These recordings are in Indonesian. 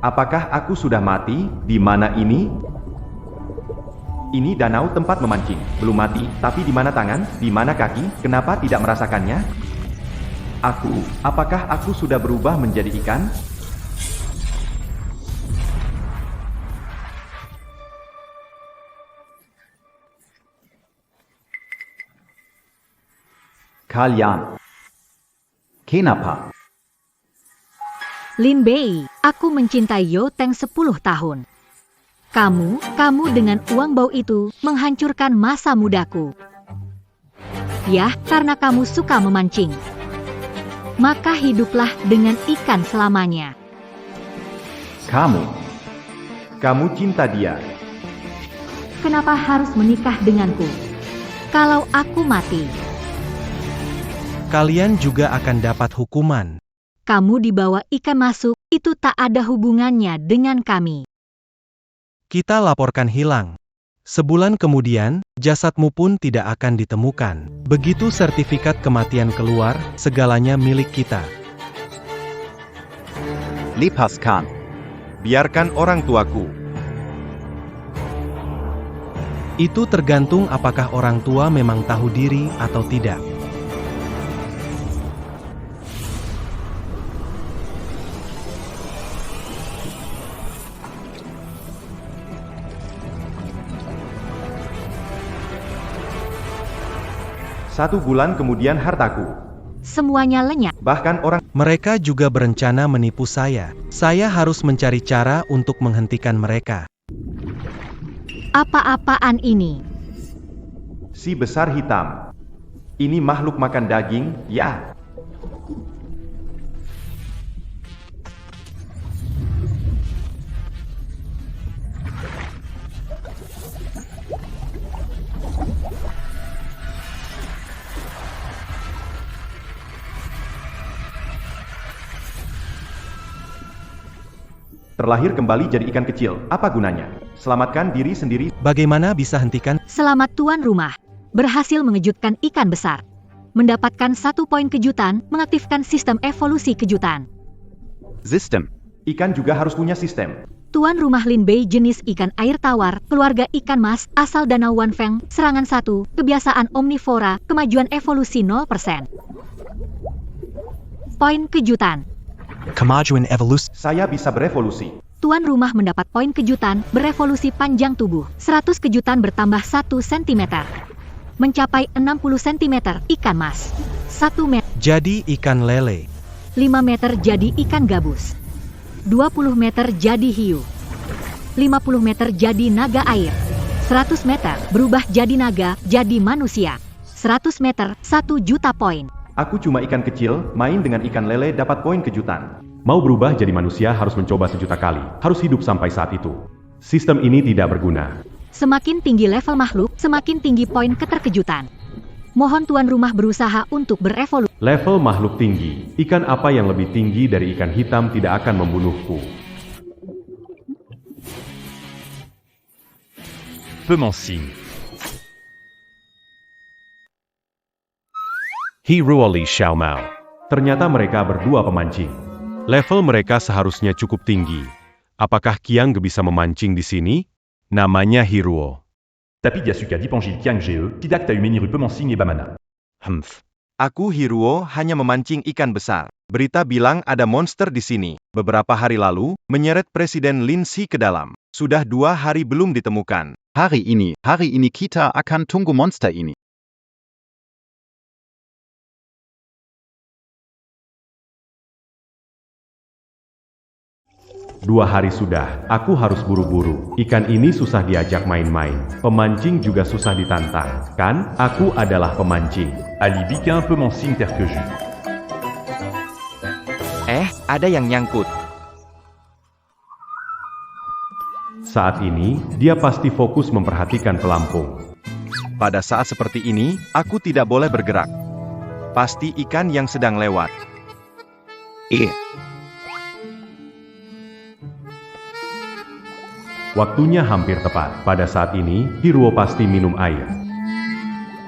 Apakah aku sudah mati? Di mana ini? Ini danau tempat memancing. Belum mati, tapi di mana tangan? Di mana kaki? Kenapa tidak merasakannya? Apakah aku sudah berubah menjadi ikan? Kalian. Kenapa? Lin Bei, aku mencintai Yo Teng 10 tahun. Kamu dengan uang bau itu menghancurkan masa mudaku. Ya, karena kamu suka memancing. Maka hiduplah dengan ikan selamanya. Kamu cinta dia. Kenapa harus menikah denganku? Kalau aku mati, Kalian juga akan dapat hukuman. kamu dibawa ikan masuk, itu tak ada hubungannya dengan kami. Kita laporkan hilang. Sebulan kemudian, jasadmu pun tidak akan ditemukan. Begitu sertifikat kematian keluar, segalanya milik kita. Lepaskan. Biarkan orang tuaku. Itu tergantung apakah orang tua memang tahu diri atau tidak. Satu bulan kemudian hartaku. Semuanya lenyap. Bahkan orang Mereka juga berencana menipu saya. Saya harus mencari cara untuk menghentikan mereka. Apa-apaan ini? si besar hitam. Ini makhluk makan daging, ya. Terlahir kembali jadi ikan kecil, apa gunanya? Selamatkan diri sendiri. Bagaimana bisa hentikan? Selamat tuan rumah. Berhasil mengejutkan ikan besar. Mendapatkan 1 poin kejutan, mengaktifkan sistem evolusi kejutan. System. Ikan juga harus punya sistem. Tuan rumah Lin Bei jenis ikan air tawar, keluarga ikan mas, asal danau Wanfeng, serangan 1, kebiasaan omnivora, kemajuan evolusi 0%. Poin kejutan. Kemajuan evolusi. Saya bisa berevolusi. Tuan rumah mendapat poin kejutan, berevolusi panjang tubuh, 100 kejutan bertambah 1 cm. Mencapai 60 cm, ikan mas. 1 meter, Jadi ikan lele. 5 meter jadi ikan gabus. 20 meter jadi hiu. 50 meter jadi naga air. 100 meter berubah jadi naga, jadi manusia. 100 meter, 1 juta poin. Aku cuma ikan kecil, main dengan ikan lele dapat poin kejutan. Mau berubah jadi manusia harus mencoba 1 juta kali. Harus hidup sampai saat itu. Sistem ini tidak berguna. Semakin tinggi level makhluk, semakin tinggi poin keterkejutan. Mohon tuan rumah berusaha untuk berevolusi. Level makhluk tinggi. Ikan apa yang lebih tinggi dari ikan hitam tidak akan membunuhku. Pemancing. Hiruoli Xiaomao. Ternyata mereka berdua pemancing. Level mereka seharusnya cukup tinggi. Apakah Qiang bisa memancing di sini? Namanya Hiruo. Tapi dia suka dipanggil Qiang Ge, tidak tahu meniru pemancing et bamana. Aku Hiruo hanya memancing ikan besar. Berita bilang ada monster di sini. Beberapa hari lalu, menyeret Presiden Lin Si ke dalam. Sudah 2 hari belum ditemukan. Hari ini kita akan tunggu monster ini. Dua hari sudah, aku harus buru-buru. Ikan ini susah diajak main-main. Pemancing juga susah ditantang. Kan, aku adalah pemancing. Ali Bika pemancing terre que jus. Ada yang nyangkut. Saat ini, dia pasti fokus memperhatikan pelampung. Pada saat seperti ini, aku tidak boleh bergerak. Pasti ikan yang sedang lewat. Waktunya hampir tepat. Pada saat ini, Hiruo pasti minum air.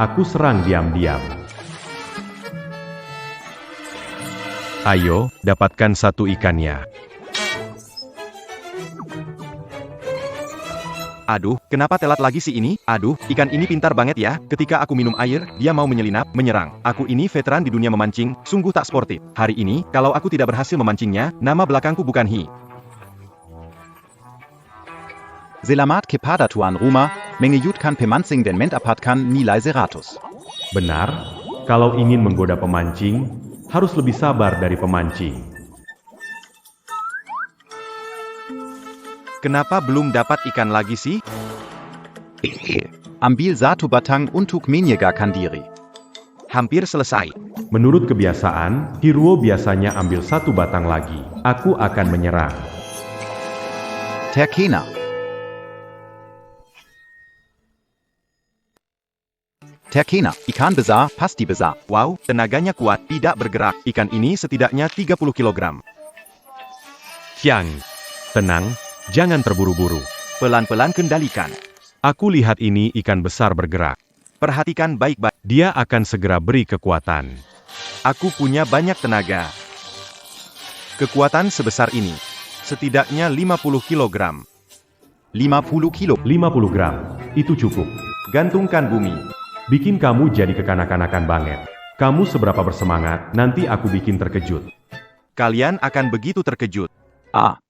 Aku serang diam-diam. Ayo, dapatkan 1 ikannya. Aduh, kenapa telat lagi si ini? Aduh, ikan ini pintar banget ya. Ketika aku minum air, dia mau menyelinap, menyerang. Aku ini veteran di dunia memancing, sungguh tak sportif. Hari ini, kalau aku tidak berhasil memancingnya, nama belakangku bukan Hi. Selamat kepada Tuan Rumah, mengejutkan pemancing dan mendapatkan nilai 100. Benar, kalau ingin menggoda pemancing, harus lebih sabar dari pemancing. Kenapa belum dapat ikan lagi sih? Ambil satu batang untuk menyegarkan diri. Hampir selesai. Menurut kebiasaan, Hiruo biasanya ambil satu batang lagi. Aku akan menyerang. Terkena. Terkena, ikan besar, pasti besar. Wow, tenaganya kuat, tidak bergerak. Ikan ini setidaknya 30 kg. Qiang, tenang, jangan terburu-buru. Pelan-pelan kendalikan. Aku lihat ini ikan besar bergerak. Perhatikan baik-baik. Dia akan segera beri kekuatan. Aku punya banyak tenaga. Kekuatan sebesar ini. Setidaknya 50 kg. 50 kilo. 50 gram, itu cukup. Gantungkan bumi. Bikin kamu jadi kekanak-kanakan banget. Kamu seberapa bersemangat, nanti aku bikin terkejut. Kalian akan begitu terkejut. Ah,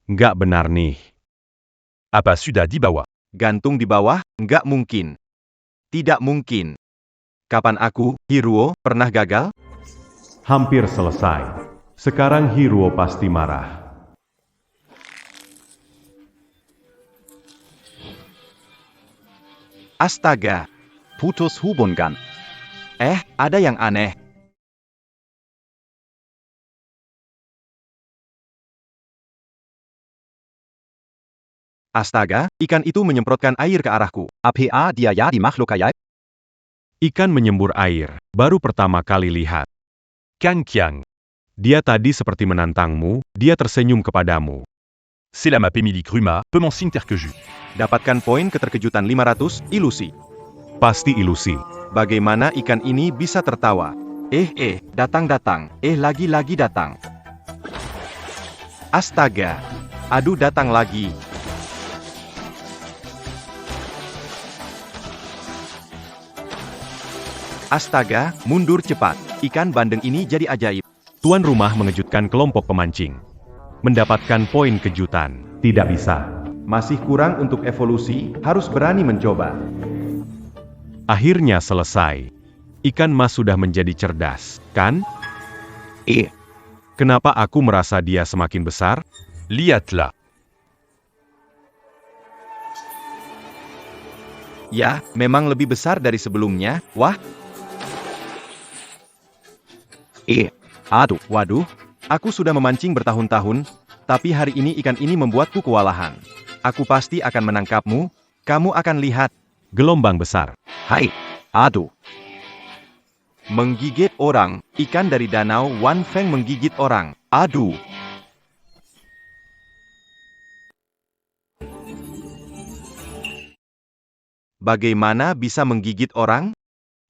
Nggak benar nih. Apa sudah di bawah? Gantung di bawah? Nggak mungkin. Tidak mungkin. Kapan aku, Hiruo, pernah gagal? Hampir selesai. Sekarang Hiruo pasti marah. Astaga. putus hubungan. Ada yang aneh. Astaga, ikan itu menyemprotkan air ke arahku. APA dia ya di makhluk ajaib. Ikan menyembur air, baru pertama kali lihat. Kang Qiang. Dia tadi seperti menantangmu, dia tersenyum kepadamu. C'est la map Emily Kruma, Pemancing Terkeju. Dapatkan poin keterkejutan 500, ilusi. Pasti ilusi. Bagaimana ikan ini bisa tertawa? Datang. Lagi-lagi datang. Astaga. Aduh, datang lagi. Astaga, mundur cepat. Ikan bandeng ini jadi ajaib. Tuan rumah mengejutkan kelompok pemancing. Mendapatkan poin kejutan. Tidak bisa. Masih kurang untuk evolusi, harus berani mencoba. Akhirnya selesai. Ikan mas sudah menjadi cerdas, kan? Kenapa aku merasa dia semakin besar? Lihatlah. Ya, memang lebih besar dari sebelumnya. Wah. Aduh, Waduh, aku sudah memancing bertahun-tahun, tapi hari ini ikan ini membuatku kewalahan. Aku pasti akan menangkapmu, kamu akan lihat. Gelombang besar. hai. Aduh, Menggigit orang, ikan dari danau Wan Feng menggigit orang. Aduh. Bagaimana bisa menggigit orang?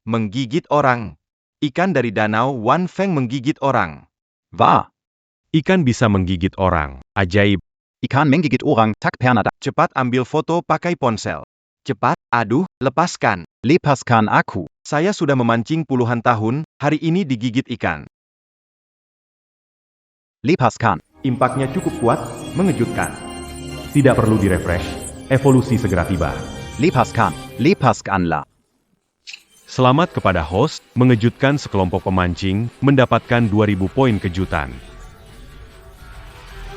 Menggigit orang. Ikan dari danau Wan Feng menggigit orang. wah. Ikan bisa menggigit orang. Ajaib. Ikan menggigit orang, tak pernah ada. Cepat ambil foto pakai ponsel. Cepat, aduh, lepaskan. Lepaskan aku. Saya sudah memancing puluhan tahun, hari ini digigit ikan. Lepaskan. Impaknya cukup kuat, mengejutkan. Tidak perlu direfresh. Evolusi segera tiba. Lepaskan. Lepaskanlah. Selamat kepada host, mengejutkan sekelompok pemancing, mendapatkan 2000 poin kejutan.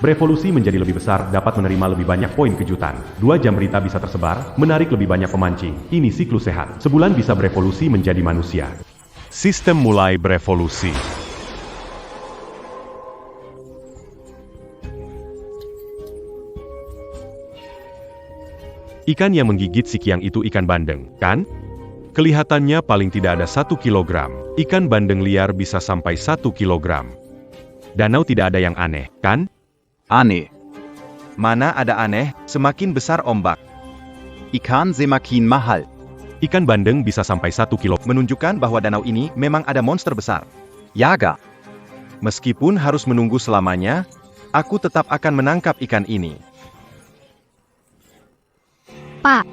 Berevolusi menjadi lebih besar, dapat menerima lebih banyak poin kejutan. 2 jam berita bisa tersebar, menarik lebih banyak pemancing. Ini siklus sehat. Sebulan bisa berevolusi menjadi manusia. Sistem mulai berevolusi. Ikan yang menggigit si Qiang itu ikan bandeng, kan? Kelihatannya paling tidak ada 1 kilogram. Ikan bandeng liar bisa sampai 1 kilogram. Danau tidak ada yang aneh, kan? Aneh. Mana ada aneh, semakin besar ombak. Ikan semakin mahal. Ikan bandeng bisa sampai 1 kilo. Menunjukkan bahwa danau ini memang ada monster besar. Jaga. Meskipun harus menunggu selamanya, aku tetap akan menangkap ikan ini. Pak.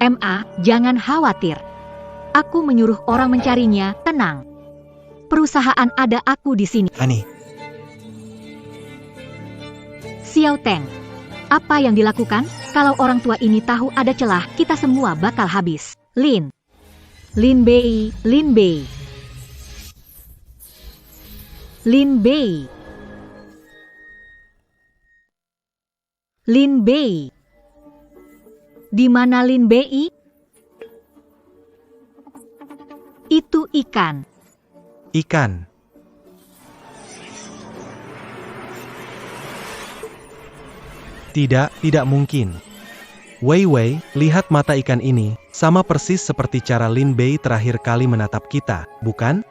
MA, jangan khawatir. Aku menyuruh orang mencarinya, tenang. Perusahaan ada aku di sini. Ani, Xiao Teng. Apa yang dilakukan? Kalau orang tua ini tahu ada celah, kita semua bakal habis. Lin. Lin Bei, Lin Bei. Lin Bei. Lin Bei. Di mana Lin Bei? Itu ikan. ikan. Tidak mungkin. Wei Wei, lihat mata ikan ini, sama persis seperti cara Lin Bei terakhir kali menatap kita, bukan?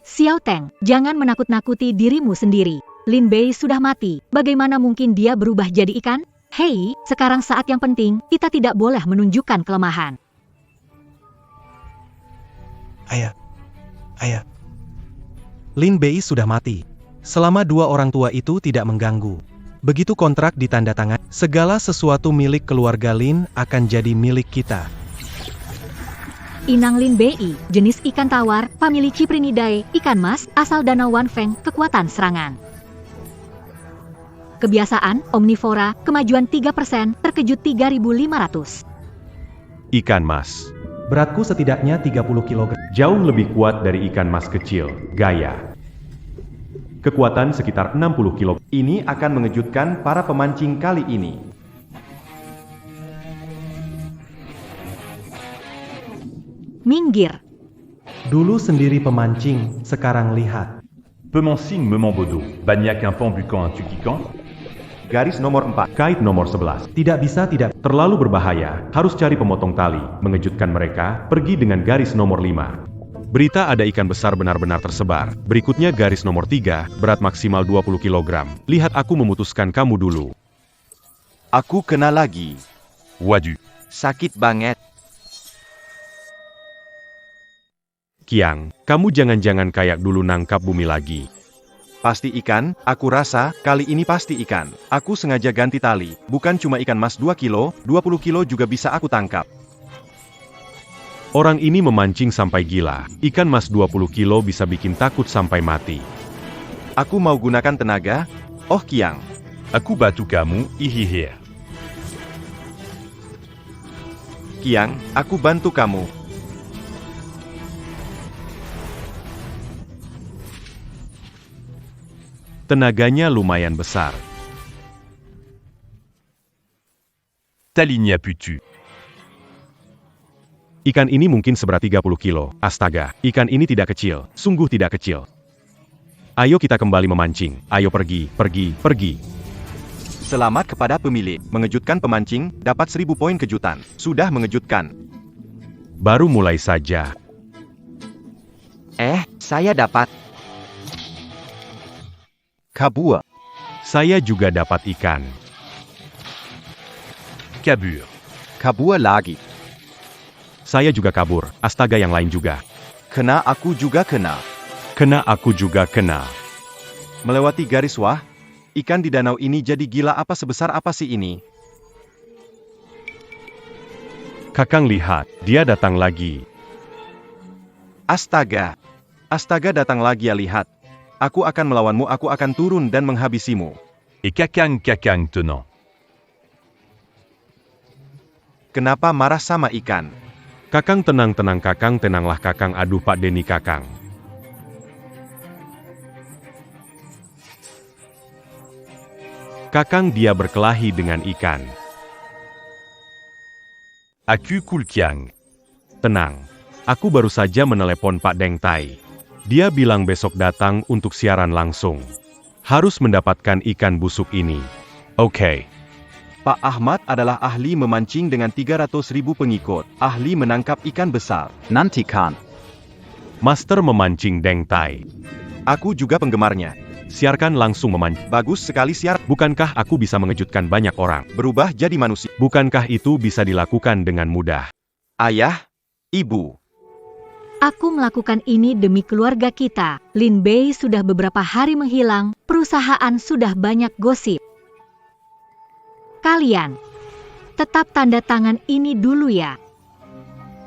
Xiao Teng, jangan menakut-nakuti dirimu sendiri. Lin Bei sudah mati, bagaimana mungkin dia berubah jadi ikan? Hei, sekarang saat yang penting, kita tidak boleh menunjukkan kelemahan. Ayah. Lin Bei sudah mati. Selama dua orang tua itu tidak mengganggu. Begitu kontrak ditandatangan, segala sesuatu milik keluarga Lin akan jadi milik kita. Inang Lin Bei, jenis ikan tawar, famili Cyprinidae, ikan mas, asal danau Wanfeng, kekuatan serangan. Kebiasaan, omnivora, kemajuan 3%, terkejut 3.500. Ikan mas. Beratku setidaknya 30 kg. Jauh lebih kuat dari ikan mas kecil, Gaya. Kekuatan sekitar 60 kg. Ini akan mengejutkan para pemancing kali ini. Minggir. Dulu sendiri pemancing, sekarang lihat. Pemancing Memambodo. Bagnac un pan bucan un tukikan. Garis nomor 4. Kait nomor 11. Tidak bisa. Terlalu berbahaya, harus cari pemotong tali. Mengejutkan mereka, pergi dengan garis nomor 5. Berita ada ikan besar benar-benar tersebar. Berikutnya garis nomor 3, berat maksimal 20 kg. Lihat aku memutuskan kamu dulu. Aku kena lagi. Waduh. Sakit banget. Kiang, kamu jangan-jangan kayak dulu nangkap bumi lagi. Pasti ikan, aku rasa, kali ini pasti ikan. Aku sengaja ganti tali, bukan cuma ikan mas 2 kilo, 20 kilo juga bisa aku tangkap. Orang ini memancing sampai gila. Ikan mas 20 kilo bisa bikin takut sampai mati. Aku mau gunakan tenaga. Oh Kiang. Aku bantu kamu, ihihir. Kiang, aku bantu kamu. Tenaganya lumayan besar. Talinya putu. Ikan ini mungkin seberat 30 kilo. Astaga, ikan ini tidak kecil, sungguh tidak kecil. Ayo kita kembali memancing. Ayo pergi. Selamat kepada pemilik. Mengejutkan pemancing, dapat 1000 poin kejutan. Sudah mengejutkan. Baru mulai saja. Saya dapat. Kabur. Saya juga dapat ikan. Kabur. Kabur lagi. Saya juga kabur. Astaga, yang lain juga. Kena, aku juga kena. Kena, aku juga kena. Melewati garis wah. Ikan di danau ini jadi gila. Apa sebesar apa sih ini? Kakang lihat, dia datang lagi. Astaga. Astaga, datang lagi ya, lihat. Aku akan melawanmu, aku akan turun dan menghabisimu. Et kakang tenant. Kenapa marah sama ikan? Kakang tenang kakang, tenanglah kakang, aduh Pak Denny kakang. Kakang, dia berkelahi dengan ikan. Aku Kulkiang. Tenang. Aku baru saja menelepon Pak Deng Tai. Dia bilang besok datang untuk siaran langsung. Harus mendapatkan ikan busuk ini. Oke. Pak Ahmad adalah ahli memancing dengan 300.000 pengikut. Ahli menangkap ikan besar. Nanti kan. Master memancing Deng Tai. Aku juga penggemarnya. Siarkan langsung memancing. Bagus sekali siar. Bukankah aku bisa mengejutkan banyak orang? Berubah jadi manusia. Bukankah itu bisa dilakukan dengan mudah? Ayah, ibu. Aku melakukan ini demi keluarga kita. Lin Bei sudah beberapa hari menghilang, perusahaan sudah banyak gosip. Kalian, tetap tanda tangan ini dulu ya.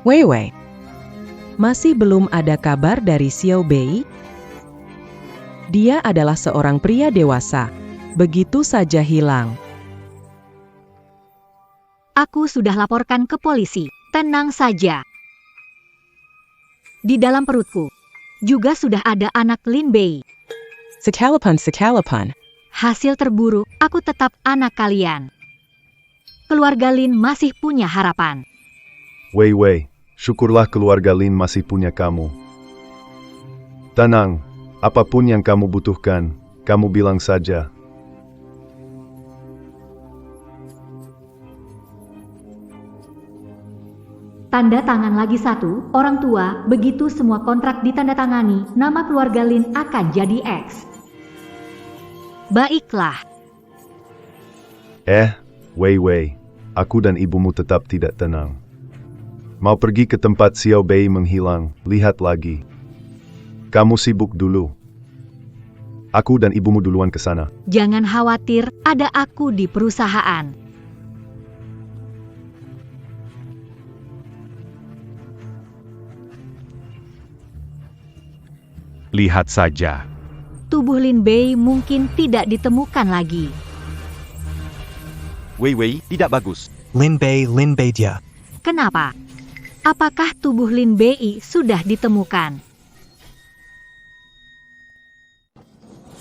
Wei Wei, masih belum ada kabar dari Xiao Bei? Dia adalah seorang pria dewasa, begitu saja hilang. Aku sudah laporkan ke polisi. Tenang saja. Di dalam perutku juga sudah ada anak Lin Bei. Sekalapan. Hasil terburuk, aku tetap anak kalian. Keluarga Lin masih punya harapan. Wei Wei, syukurlah keluarga Lin masih punya kamu. Tenang, apapun yang kamu butuhkan, kamu bilang saja. Tanda tangan lagi satu, orang tua, begitu semua kontrak ditandatangani, nama keluarga Lin akan jadi X. Baiklah. Wei Wei, aku dan ibumu tetap tidak tenang. Mau pergi ke tempat Xiao Bei menghilang, lihat lagi. Kamu sibuk dulu. Aku dan ibumu duluan ke sana. Jangan khawatir, ada aku di perusahaan. Lihat saja. Tubuh Lin Bei mungkin tidak ditemukan lagi. Wei Wei, tidak bagus. Lin Bei dia. Kenapa? Apakah tubuh Lin Bei sudah ditemukan?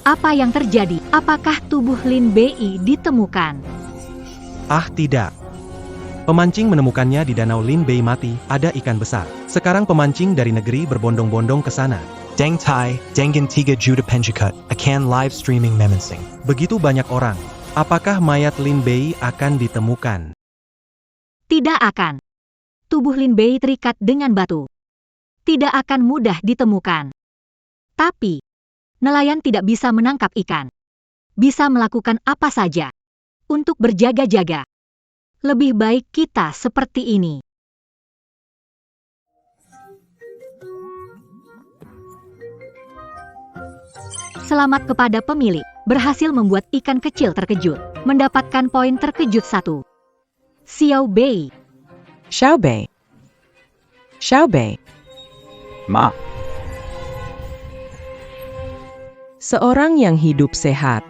Apa yang terjadi? Apakah tubuh Lin Bei ditemukan? Ah tidak. Pemancing menemukannya di danau Lin Bei mati, ada ikan besar. Sekarang pemancing dari negeri berbondong-bondong ke sana. Deng Tai, Dengen 3 Juta Penjikut, akan live streaming Memensing. Begitu banyak orang. Apakah mayat Lin Bei akan ditemukan? Tidak akan. Tubuh Lin Bei terikat dengan batu. Tidak akan mudah ditemukan. Tapi, nelayan tidak bisa menangkap ikan. Bisa melakukan apa saja untuk berjaga-jaga. Lebih baik kita seperti ini. Selamat kepada pemilik, berhasil membuat ikan kecil terkejut, mendapatkan poin terkejut 1. Xiao Bei. Xiao Bei. Ma, Seorang yang hidup sehat.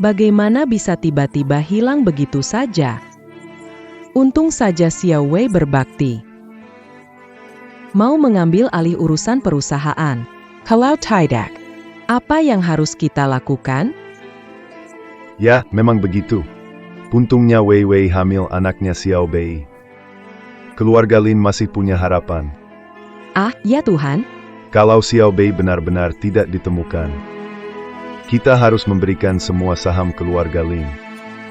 Bagaimana bisa tiba-tiba hilang begitu saja? Untung saja Xiao Wei berbakti. Mau mengambil alih urusan perusahaan. Kalau tidak, apa yang harus kita lakukan? Ya, memang begitu. Untungnya Wei Wei hamil anaknya Xiao Bei. Keluarga Lin masih punya harapan. Ah, ya Tuhan. Kalau Xiao Bei benar-benar tidak ditemukan, kita harus memberikan semua saham keluarga Lin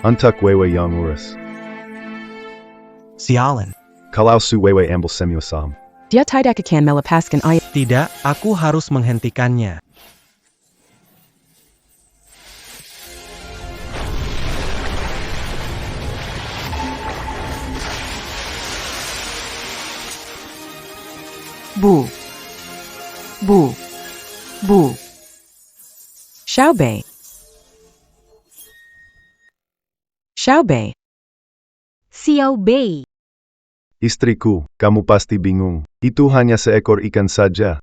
untuk Wei Wei yang urus. Sialan. Kalau Su Wei Wei ambil semua saham, Dia tidak akan melepaskan ayah. Tidak, aku harus menghentikannya. Bu. Xiao Bei. Xiao Bei. istriku, kamu pasti bingung. Itu hanya seekor ikan saja.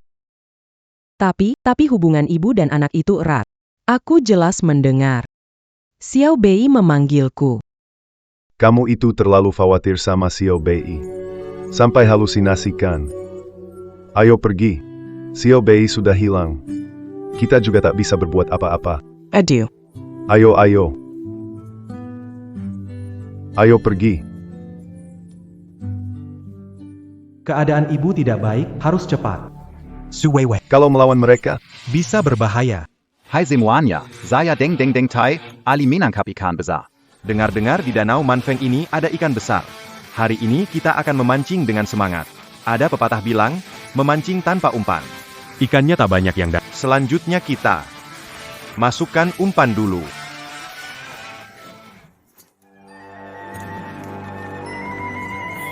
Tapi hubungan ibu dan anak itu erat. Aku jelas mendengar. Xiao Bei memanggilku. Kamu itu terlalu khawatir sama Xiao Bei. Sampai halusinasikan. Ayo pergi. Xiao Bei sudah hilang. Kita juga tak bisa berbuat apa-apa. Adieu. Ayo. Ayo pergi. Keadaan ibu tidak baik, harus cepat. Su Wei Wei. Kalau melawan mereka, Bisa berbahaya. hai semuanya, saya Deng Tai, Ali menangkap ikan besar. Dengar-dengar di danau Manfeng ini ada ikan besar. Hari ini kita akan memancing dengan semangat. Ada pepatah bilang, memancing tanpa umpan. Ikannya tak banyak yang datang. Selanjutnya kita masukkan umpan dulu.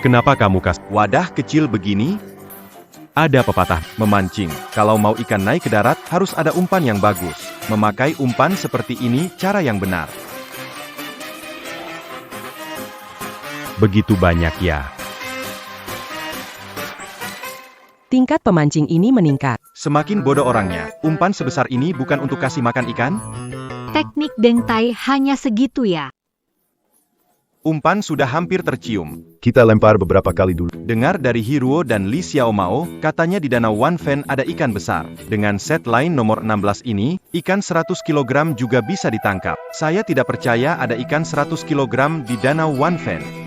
Kenapa kamu Wadah kecil begini? Ada pepatah, Memancing. Kalau mau ikan naik ke darat, harus ada umpan yang bagus. Memakai umpan seperti ini cara yang benar. begitu banyak ya. Tingkat pemancing ini meningkat. Semakin bodoh orangnya. Umpan sebesar ini bukan untuk kasih makan ikan? Teknik Deng Tai hanya segitu ya. Umpan sudah hampir tercium. Kita lempar beberapa kali dulu. Dengar dari Hiruo dan Li Xiaomao, katanya di Danau Wanfen ada ikan besar. Dengan set line nomor 16 ini, ikan 100 kg juga bisa ditangkap. Saya tidak percaya ada ikan 100 kg di Danau Wanfen.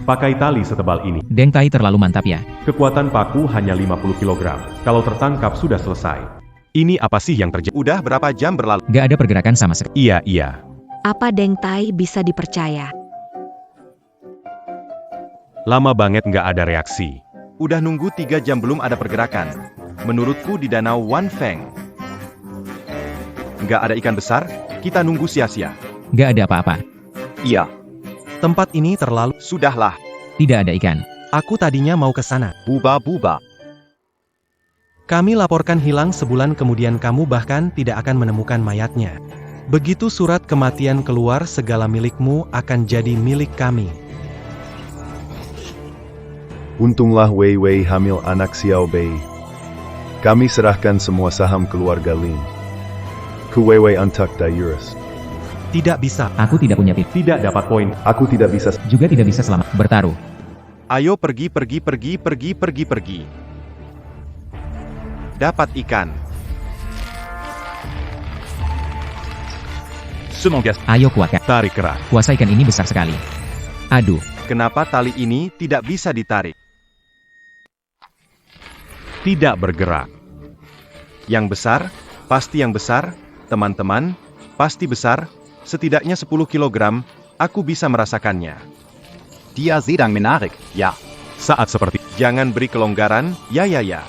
Pakai tali setebal ini. Deng Tai terlalu mantap ya. Kekuatan paku hanya 50 kg. Kalau tertangkap sudah selesai. Ini apa sih yang terjadi? Udah berapa jam berlalu? Gak ada pergerakan sama sekali. Iya. Apa Deng Tai bisa dipercaya? Lama banget nggak ada reaksi. Udah nunggu 3 jam belum ada pergerakan. Menurutku di Danau Wanfeng. Nggak ada ikan besar, kita nunggu sia-sia. Gak ada apa-apa. Iya. Tempat ini terlalu... Sudahlah. Tidak ada ikan. Aku tadinya mau ke sana. Buba-buba. Kami laporkan hilang sebulan kemudian kamu bahkan tidak akan menemukan mayatnya. Begitu surat kematian keluar segala milikmu akan jadi milik kami. Untunglah Wei Wei hamil anak Xiao Bei. Kami serahkan semua saham keluarga Lin ke Wei Wei Antak Dayurus. Tidak bisa. Aku tidak punya pit. Tidak dapat poin. Aku tidak bisa. Juga tidak bisa selamat bertaruh. Ayo pergi. Dapat ikan. Semoga Ayo kuatkan. Tarik keras. Kuasa ikan ini besar sekali. Aduh, Kenapa tali ini tidak bisa ditarik? Tidak bergerak. Yang besar? Pasti yang besar. Teman-teman, pasti besar. Setidaknya 10 kg, aku bisa merasakannya. Dia sedang menarik, ya. Saat seperti Jangan beri kelonggaran, ya.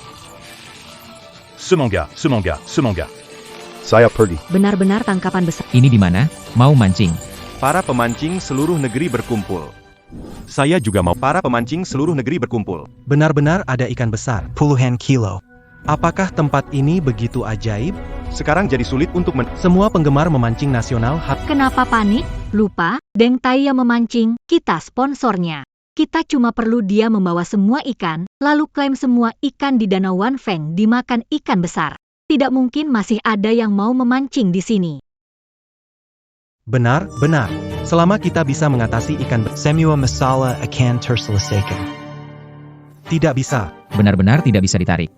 semoga. Saya pergi. Benar-benar tangkapan besar. ini di mana? Mau mancing. Para pemancing seluruh negeri berkumpul. saya juga mau. Para pemancing seluruh negeri berkumpul. Benar-benar ada ikan besar. Puluhan kilo. Apakah tempat ini begitu ajaib? Sekarang jadi sulit untuk Semua penggemar memancing nasional Kenapa panik? Lupa, Deng Tai yang memancing, kita sponsornya. Kita cuma perlu dia membawa semua ikan, lalu klaim semua ikan di Danau Wanfeng dimakan ikan besar. Tidak mungkin masih ada yang mau memancing di sini. benar. Selama kita bisa mengatasi ikan Semua masalah akan terselesaikan. tidak bisa. Benar-benar tidak bisa ditarik.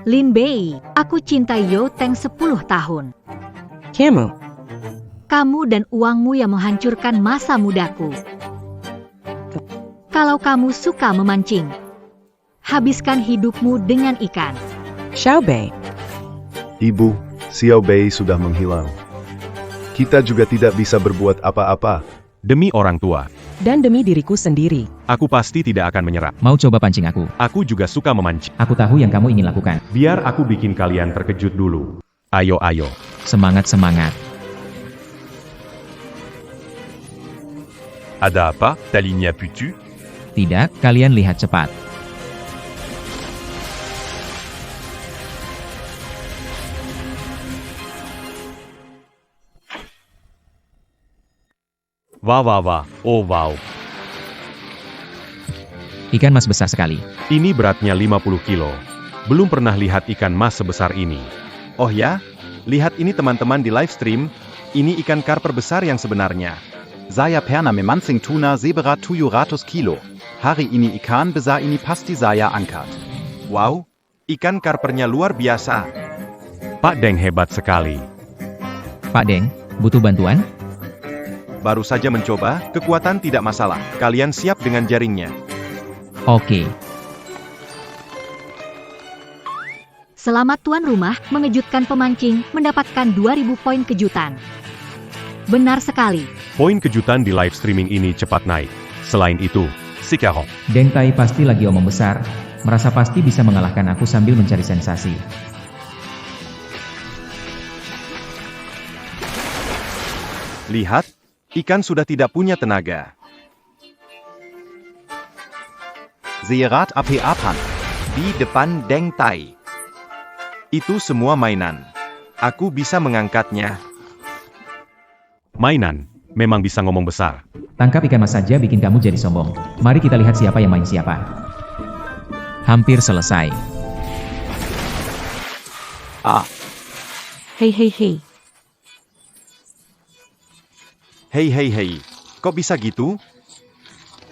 Lin Bei, aku cintai Yo Teng 10 tahun. Kamu. Kamu dan uangmu yang menghancurkan masa mudaku. Kalau kamu suka memancing, habiskan hidupmu dengan ikan. Xiao Bei. Ibu, Xiao Bei sudah menghilang. Kita juga tidak bisa berbuat apa-apa. Demi orang tua, Dan demi diriku sendiri. aku pasti tidak akan menyerah. Mau coba pancing aku? Aku juga suka memancing. Aku tahu yang kamu ingin lakukan. Biar aku bikin kalian terkejut dulu. Ayo. Semangat. Ada apa? Talinya putu? Tidak, kalian lihat cepat. Wah. Oh wow. Ikan mas besar sekali. Ini beratnya 50 kilo. Belum pernah lihat ikan mas sebesar ini. Oh ya? Lihat ini teman-teman di live stream. Ini ikan karper besar yang sebenarnya. Saya pernah memancing tuna seberat 700 kilo. Hari ini ikan besar ini pasti saya angkat. Wow, ikan karpernya luar biasa. Pak Deng hebat sekali. Pak Deng, butuh bantuan? Baru saja mencoba, kekuatan tidak masalah. Kalian siap dengan jaringnya. Oke. Selamat tuan rumah, mengejutkan pemancing, mendapatkan 2000 poin kejutan. Benar sekali. Poin kejutan di live streaming ini cepat naik. Selain itu, Sekarang. Deng Tai pasti lagi omong besar, merasa pasti bisa mengalahkan aku sambil mencari sensasi. Lihat, ikan sudah tidak punya tenaga. Seerat AP Apan. Di depan Deng Tai. Itu semua mainan. Aku bisa mengangkatnya. Mainan, memang bisa ngomong besar. Tangkap ikan mas saja bikin kamu jadi sombong. Mari kita lihat siapa yang main siapa. Hampir selesai. Hei hei hei. Hei hei hei. Kok bisa gitu?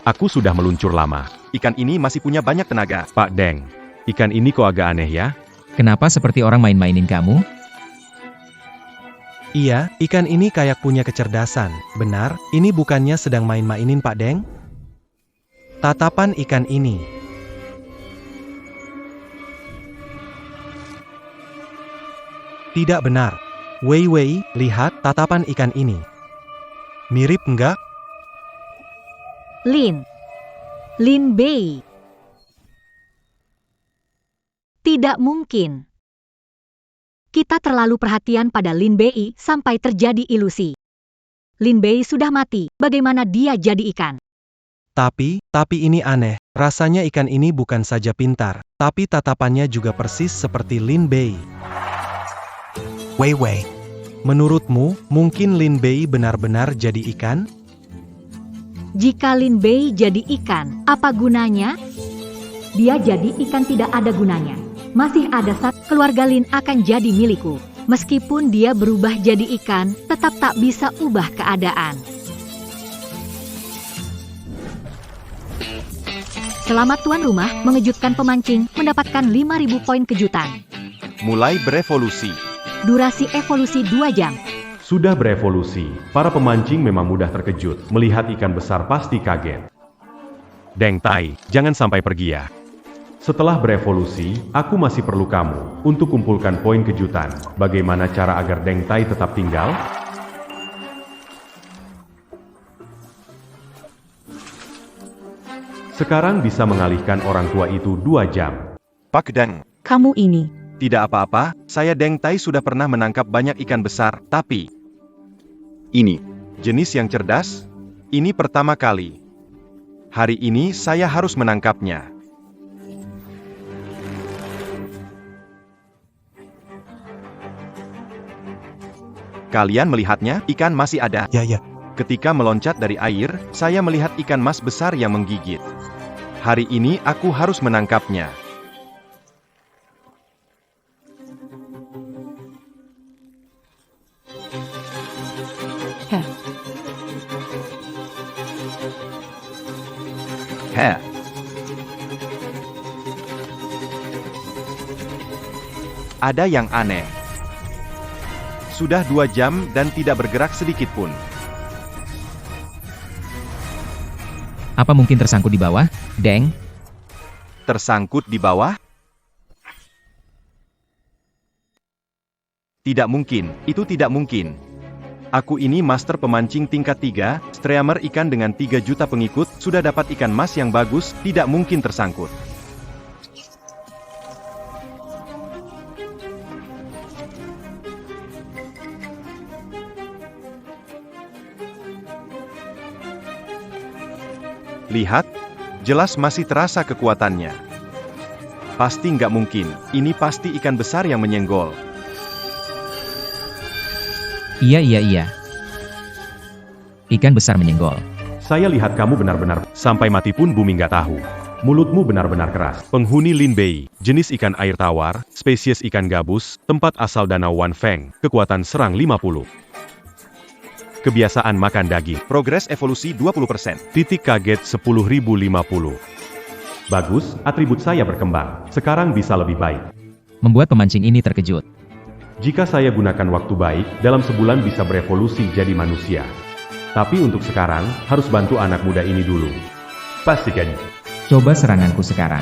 Aku sudah meluncur lama. Ikan ini masih punya banyak tenaga. Pak Deng, ikan ini kok agak aneh ya? Kenapa seperti orang main-mainin kamu? Iya, ikan ini kayak punya kecerdasan. Benar, ini bukannya sedang main-mainin Pak Deng? Tatapan ikan ini. Tidak benar. Wei Wei, lihat tatapan ikan ini. Mirip enggak? Lin Bei. Tidak mungkin. Kita terlalu perhatian pada Lin Bei sampai terjadi ilusi. Lin Bei sudah mati, bagaimana dia jadi ikan? Tapi ini aneh. Rasanya ikan ini bukan saja pintar, tapi tatapannya juga persis seperti Lin Bei. Wei Wei. Menurutmu, mungkin Lin Bei benar-benar jadi ikan? Jika Lin Bei jadi ikan, apa gunanya? Dia jadi ikan tidak ada gunanya. Masih ada keluarga Lin akan jadi milikku. Meskipun dia berubah jadi ikan, tetap tak bisa ubah keadaan. Selamat tuan rumah, mengejutkan pemancing, mendapatkan 5.000 poin kejutan. Mulai berevolusi. Durasi evolusi 2 jam. Sudah berevolusi, para pemancing memang mudah terkejut. Melihat ikan besar pasti kaget. Deng Tai, jangan sampai pergi ya. Setelah berevolusi, aku masih perlu kamu untuk kumpulkan poin kejutan. Bagaimana cara agar Deng Tai tetap tinggal? Sekarang bisa mengalihkan orang tua itu 2 jam. Pak Deng. Kamu ini. Tidak apa-apa, saya Deng Tai sudah pernah menangkap banyak ikan besar, tapi... Ini. Jenis yang cerdas? Ini pertama kali. Hari ini saya harus menangkapnya. Kalian melihatnya, ikan masih ada. Ya. Ketika meloncat dari air, saya melihat ikan mas besar yang menggigit. Hari ini aku harus menangkapnya. Heh. Ada yang aneh. Sudah 2 jam dan tidak bergerak sedikit pun. Apa mungkin tersangkut di bawah, Deng? Tersangkut di bawah? Tidak mungkin, itu tidak mungkin. Aku ini master pemancing tingkat 3, streamer ikan dengan 3 juta pengikut, sudah dapat ikan mas yang bagus, tidak mungkin tersangkut. Lihat, jelas masih terasa kekuatannya. Pasti nggak mungkin, ini pasti ikan besar yang menyenggol. Iya. Ikan besar menyenggol. Saya lihat kamu benar-benar sampai mati pun bumi nggak tahu. Mulutmu benar-benar keras. Penghuni Lin Bei, Jenis ikan air tawar, spesies ikan gabus, tempat asal danau Wan Feng, kekuatan serang 50. Kebiasaan makan daging. progres evolusi 20%. Titik kaget 10.050. Bagus, atribut saya berkembang. Sekarang bisa lebih baik. Membuat pemancing ini terkejut. Jika saya gunakan waktu baik, dalam sebulan bisa berevolusi jadi manusia. Tapi untuk sekarang, harus bantu anak muda ini dulu. Pastikan. Coba seranganku sekarang.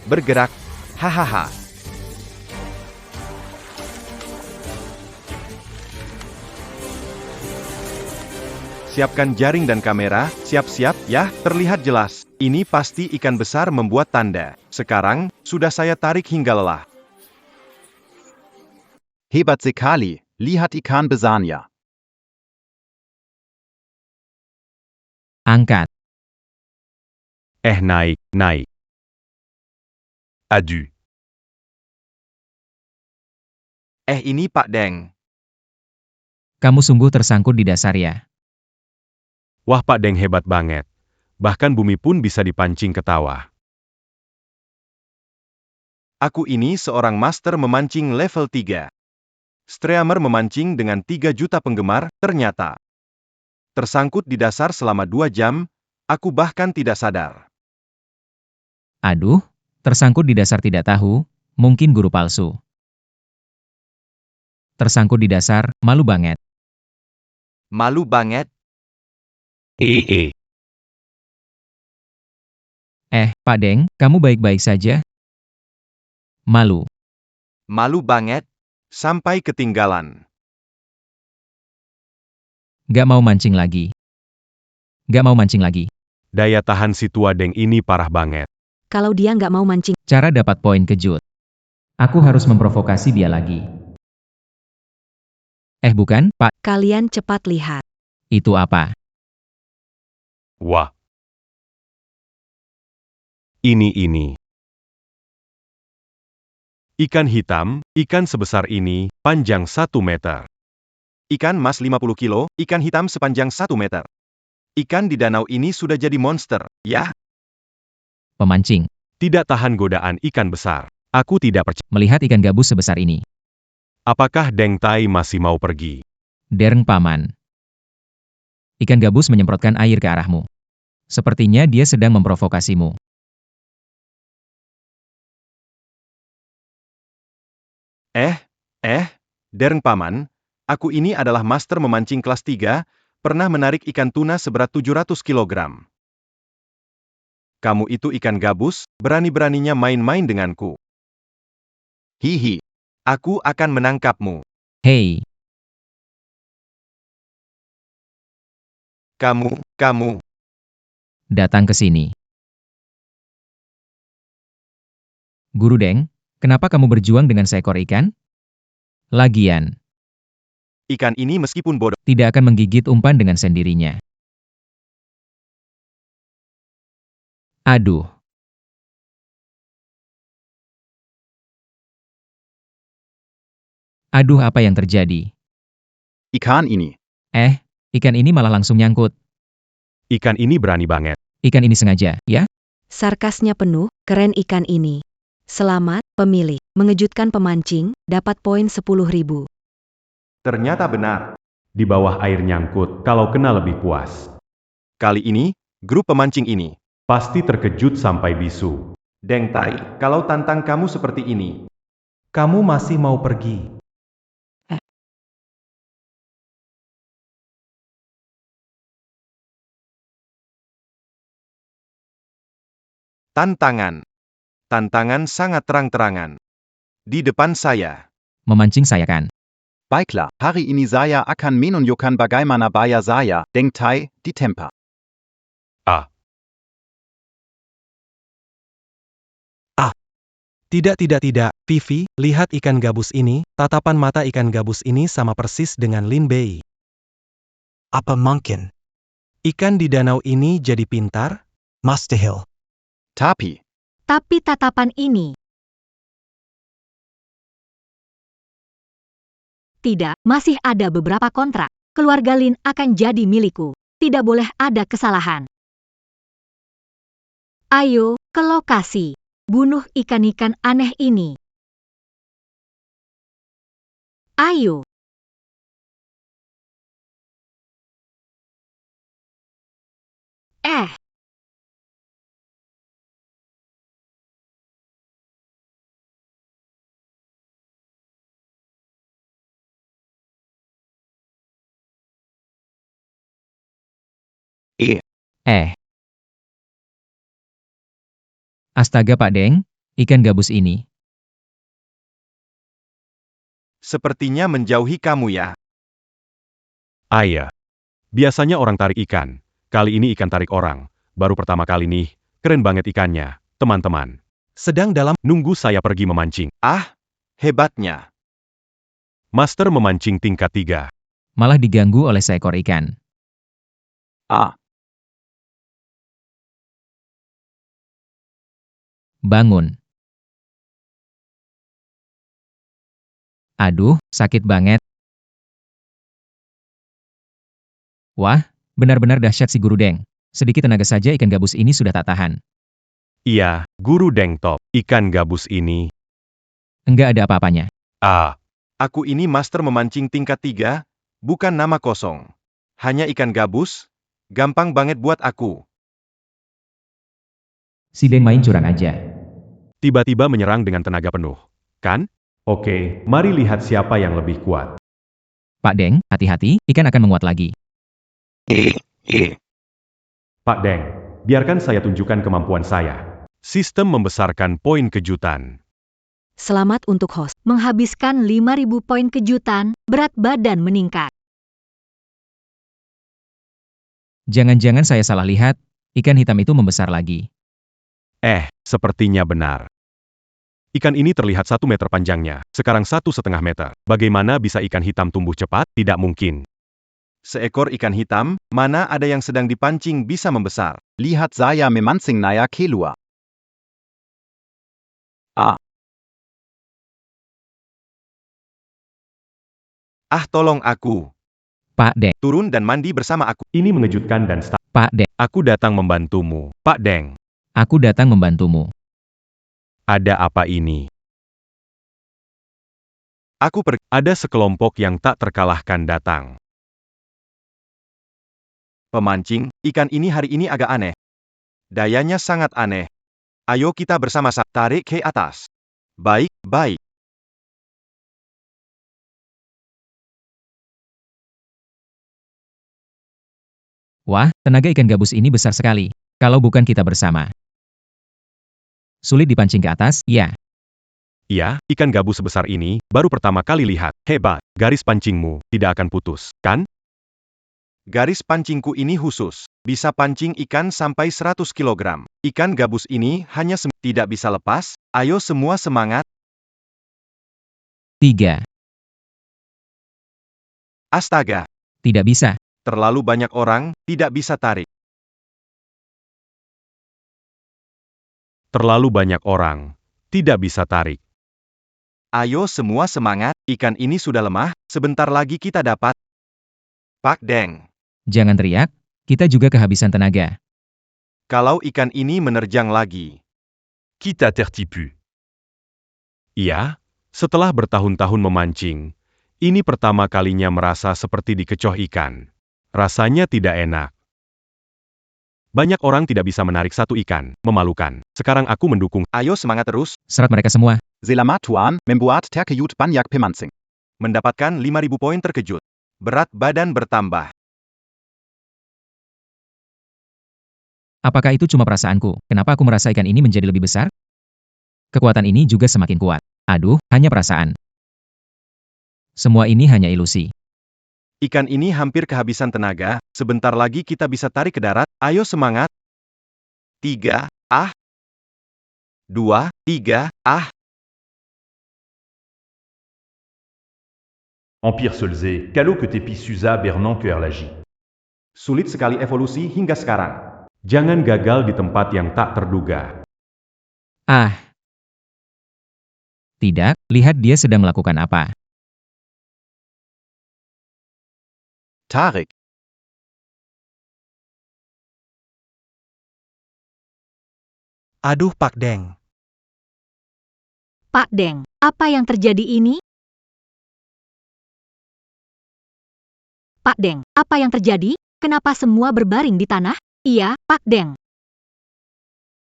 Bergerak, hahaha. Siapkan jaring dan kamera, siap-siap, ya, terlihat jelas. Ini pasti ikan besar membuat tanda. Sekarang, sudah saya tarik hingga lelah. Hebat sekali. Lihat ikan besarnya. Angkat. Naik, naik. Adu. Ini Pak Deng. Kamu sungguh tersangkut di dasar ya. Wah, Pak Deng hebat banget. Bahkan bumi pun bisa dipancing ke tawa. Aku ini seorang master memancing level 3. Streamer memancing dengan 3 juta penggemar, ternyata. Tersangkut di dasar selama 2 jam, aku bahkan tidak sadar. Aduh, tersangkut di dasar tidak tahu, mungkin guru palsu. Tersangkut di dasar, malu banget. Malu banget. Pak Deng, kamu baik-baik saja? Malu. Malu banget. Sampai ketinggalan. Gak mau mancing lagi. Gak mau mancing lagi. Daya tahan si tua Deng ini parah banget. Kalau dia nggak mau mancing, Cara dapat poin kejut. Aku harus memprovokasi dia lagi. Bukan, Pak. kalian cepat lihat. Itu apa? Wah. Ini. Ikan hitam, ikan sebesar ini, panjang 1 meter. Ikan mas 50 kilo, ikan hitam sepanjang 1 meter. Ikan di danau ini sudah jadi monster, ya? Pemancing. Tidak tahan godaan ikan besar. Aku tidak percaya. Melihat ikan gabus sebesar ini. Apakah Deng Tai masih mau pergi? Dereng paman. Ikan gabus menyemprotkan air ke arahmu. Sepertinya dia sedang memprovokasimu. Dereng paman, aku ini adalah master memancing kelas 3, pernah menarik ikan tuna seberat 700 kg. Kamu itu ikan gabus, berani-beraninya main-main denganku. Hihi, aku akan menangkapmu. Hei, Kamu. datang ke sini. Guru Deng, kenapa kamu berjuang dengan seekor ikan? Lagian, Ikan ini meskipun bodoh, tidak akan menggigit umpan dengan sendirinya. Aduh. Aduh, apa yang terjadi? Ikan ini. Ikan ini malah langsung nyangkut. Ikan ini berani banget. Ikan ini sengaja, ya? Sarkasnya penuh, keren ikan ini. Selamat, pemilik. Mengejutkan pemancing, dapat poin 10.000. ternyata benar. Di bawah air nyangkut, kalau kena lebih puas. Kali ini, grup pemancing ini. Pasti terkejut sampai bisu. Deng Tai, kalau tantang kamu seperti ini, Kamu masih mau pergi? Tantangan sangat terang-terangan. Di depan saya. Memancing saya kan? Baiklah, hari ini saya akan menunjukkan bagaimana bayar saya, Deng Tai, di tempat. Tidak, Vivi, lihat ikan gabus ini, tatapan mata ikan gabus ini sama persis dengan Lin Bei. Apa mungkin? Ikan di danau ini jadi pintar? Mustahil. Tapi, tatapan ini. Tidak, masih ada beberapa kontrak. Keluarga Lin akan jadi milikku. Tidak boleh ada kesalahan. Ayo, ke lokasi. Bunuh ikan-ikan aneh ini. Ayo. Astaga Pak Deng, ikan gabus ini. Sepertinya menjauhi kamu ya. Ayah. Biasanya orang tarik ikan. Kali ini ikan tarik orang. Baru pertama kali nih. Keren banget ikannya, teman-teman. Sedang dalam Nunggu saya pergi memancing. Hebatnya. Master memancing tingkat 3. Malah diganggu oleh seekor ikan. Bangun. Aduh, sakit banget. Wah, benar-benar dahsyat si Guru Deng. Sedikit tenaga saja ikan gabus ini sudah tak tahan. Iya, Guru Deng Top. Ikan gabus ini. Enggak ada apa-apanya. Aku ini master memancing tingkat 3, bukan nama kosong. Hanya ikan gabus, gampang banget buat aku. Si Deng main curang aja. Tiba-tiba menyerang dengan tenaga penuh. Kan? Oke, mari lihat siapa yang lebih kuat. Pak Deng, hati-hati, ikan akan menguat lagi. Pak Deng, biarkan saya tunjukkan kemampuan saya. Sistem membesarkan poin kejutan. Selamat untuk host. Menghabiskan 5.000 poin kejutan, berat badan meningkat. Jangan-jangan saya salah lihat, ikan hitam itu membesar lagi. Sepertinya benar. Ikan ini terlihat 1 meter panjangnya, sekarang 1,5 meter. Bagaimana bisa ikan hitam tumbuh cepat? Tidak mungkin. Seekor ikan hitam, mana ada yang sedang dipancing bisa membesar. Lihat saya memancing naya keluar. Tolong aku. Pak Deng, Turun dan mandi bersama aku. Ini mengejutkan dan Pak Deng, Aku datang membantumu, Pak Deng. aku datang membantumu. Ada apa ini? Ada sekelompok yang tak terkalahkan datang. Pemancing, ikan ini hari ini agak aneh. Dayanya sangat aneh. Ayo kita bersama-sama tarik ke atas. Baik, baik. Wah, tenaga ikan gabus ini besar sekali. Kalau bukan kita bersama. Sulit dipancing ke atas, ya. Iya, ikan gabus sebesar ini, baru pertama kali lihat. Hebat, garis pancingmu tidak akan putus, kan? Garis pancingku ini khusus. Bisa pancing ikan sampai 100 kg. Ikan gabus ini hanya tidak bisa lepas. Ayo semua semangat. 3. Astaga, Tidak bisa. terlalu banyak orang, tidak bisa tarik. Terlalu banyak orang, tidak bisa tarik. Ayo semua semangat, ikan ini sudah lemah, sebentar lagi kita dapat. Pak Deng, Jangan teriak, kita juga kehabisan tenaga. kalau ikan ini menerjang lagi. Kita tertipu. Iya, setelah bertahun-tahun memancing, ini pertama kalinya merasa seperti dikecoh ikan. Rasanya tidak enak. Banyak orang tidak bisa menarik satu ikan, memalukan. Sekarang aku mendukung. Ayo semangat terus, Serat mereka semua. Selamat tuan, membuat terkejut banyak pemancing. mendapatkan 5.000 poin terkejut. Berat badan bertambah. Apakah itu cuma perasaanku? Kenapa aku merasa ikan ini menjadi lebih besar? Kekuatan ini juga semakin kuat. Aduh, hanya perasaan. Semua ini hanya ilusi. Ikan ini hampir kehabisan tenaga, sebentar lagi kita bisa tarik ke darat, ayo semangat. 3, 2, 3, Empire Solzé, Calo que t'épi Suza Bernan que Erlagi. Sulit sekali evolusi hingga sekarang. Jangan gagal di tempat yang tak terduga. Tidak, lihat dia sedang melakukan apa. Tarik. Aduh Pak Deng. Pak Deng, apa yang terjadi ini? Pak Deng, apa yang terjadi? Kenapa semua berbaring di tanah? Iya, Pak Deng.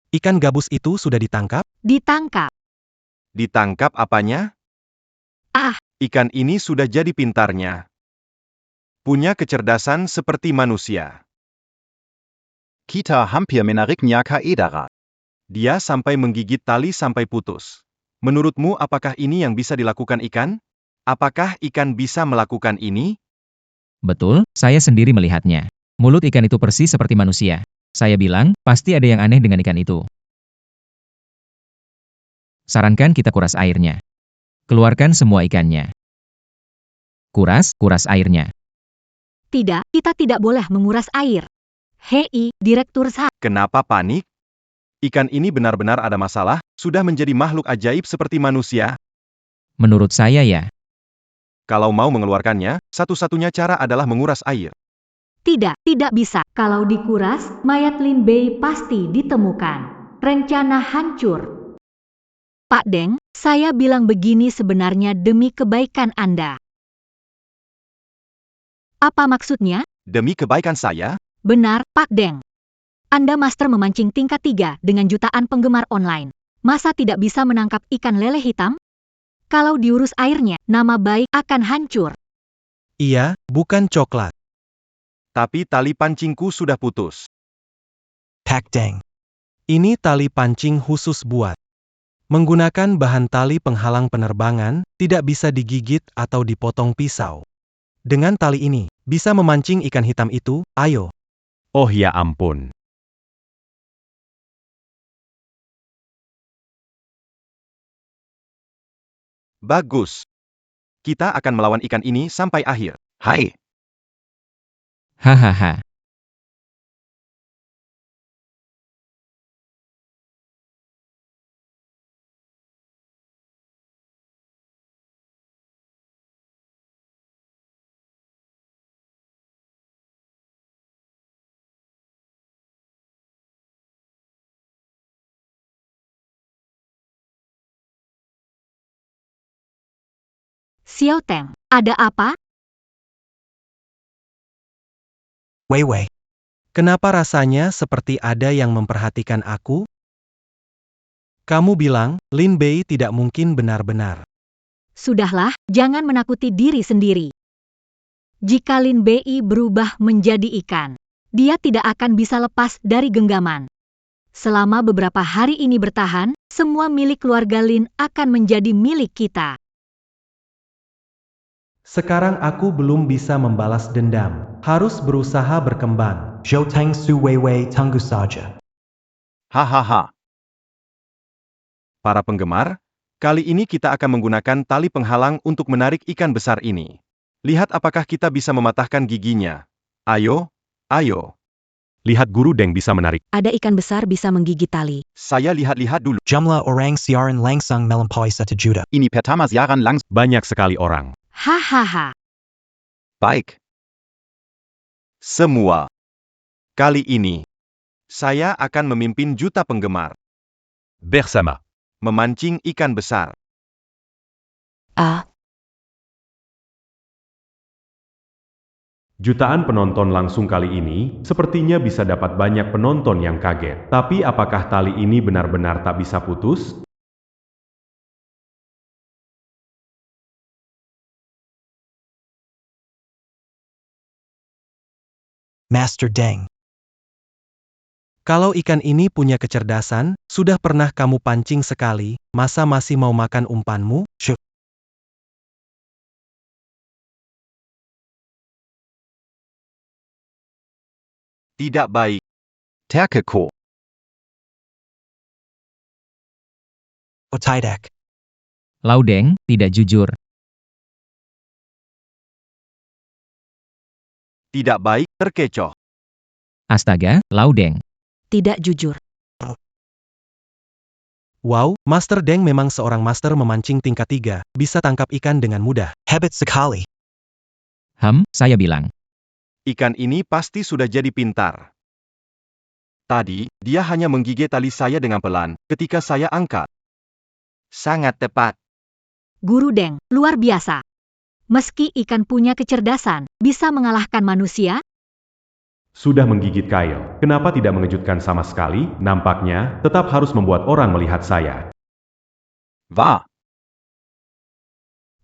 Ikan gabus itu sudah ditangkap? Ditangkap. Ditangkap apanya? Ikan ini sudah jadi pintarnya. Punya kecerdasan seperti manusia. Kita hampir menariknya ke darat. Dia sampai menggigit tali sampai putus. Menurutmu apakah ini yang bisa dilakukan ikan? Apakah ikan bisa melakukan ini? Betul, saya sendiri melihatnya. Mulut ikan itu persis seperti manusia. Saya bilang, pasti ada yang aneh dengan ikan itu. Sarankan kita kuras airnya. Keluarkan semua ikannya. Kuras airnya. Tidak, kita tidak boleh menguras air. Hei, Direktur Sa. Kenapa panik? Ikan ini benar-benar ada masalah, sudah menjadi makhluk ajaib seperti manusia. Menurut saya ya. Kalau mau mengeluarkannya, satu-satunya cara adalah menguras air. Tidak bisa. Kalau dikuras, mayat Lin Bei pasti ditemukan. Rencana hancur. Pak Deng, saya bilang begini sebenarnya demi kebaikan Anda. Apa maksudnya? Demi kebaikan saya, Benar, Pak Deng. Anda master memancing tingkat 3 dengan jutaan penggemar online. Masa tidak bisa menangkap ikan lele hitam? Kalau diurus airnya, nama baik akan hancur. Iya, bukan coklat. tapi tali pancingku sudah putus. Pak Deng. Ini tali pancing khusus buat. Menggunakan bahan tali penghalang penerbangan, tidak bisa digigit atau dipotong pisau. Dengan tali ini, bisa memancing ikan hitam itu, ayo. Oh ya ampun. Bagus. Kita akan melawan ikan ini sampai akhir. Hai. Hahaha. Xiao Teng, ada apa? Wei Wei. Kenapa rasanya seperti ada yang memperhatikan aku? Kamu bilang, Lin Bei tidak mungkin benar-benar. Sudahlah, jangan menakuti diri sendiri. Jika Lin Bei berubah menjadi ikan, dia tidak akan bisa lepas dari genggaman. Selama beberapa hari ini bertahan, semua milik keluarga Lin akan menjadi milik kita. Sekarang aku belum bisa membalas dendam. Harus berusaha berkembang. Zhou Teng Su Wei Wei tunggu saja. Hahaha. Para penggemar, kali ini kita akan menggunakan tali penghalang untuk menarik ikan besar ini. Lihat apakah kita bisa mematahkan giginya. Ayo, ayo. Lihat Guru Deng bisa menarik. Ada ikan besar bisa menggigit tali. Saya lihat-lihat dulu. Jumlah orang siaran langsung melampaui 1 juta. Ini pertama siaran langsung. Banyak sekali orang. Hahaha. Baik. Semua. Kali ini, saya akan memimpin juta penggemar. Bersama. Memancing ikan besar. Jutaan penonton langsung kali ini, sepertinya bisa dapat banyak penonton yang kaget. Tapi apakah tali ini benar-benar tak bisa putus? Master Deng. Kalau ikan ini punya kecerdasan, sudah pernah kamu pancing sekali, masa masih mau makan umpanmu? Tidak baik. Terkeko. Otidak. Laudeng, tidak jujur. Tidak baik, terkecoh. Astaga, Laudeng. Tidak jujur. Wow, Master Deng memang seorang master memancing tingkat 3, bisa tangkap ikan dengan mudah. Hebat sekali. Saya bilang. Ikan ini pasti sudah jadi pintar. Tadi, dia hanya menggigit tali saya dengan pelan, ketika saya angkat. Sangat tepat. Guru Deng, luar biasa. Meski ikan punya kecerdasan, bisa mengalahkan manusia? Sudah menggigit kail. Kenapa tidak mengejutkan sama sekali? Nampaknya, tetap harus membuat orang melihat saya. Wah.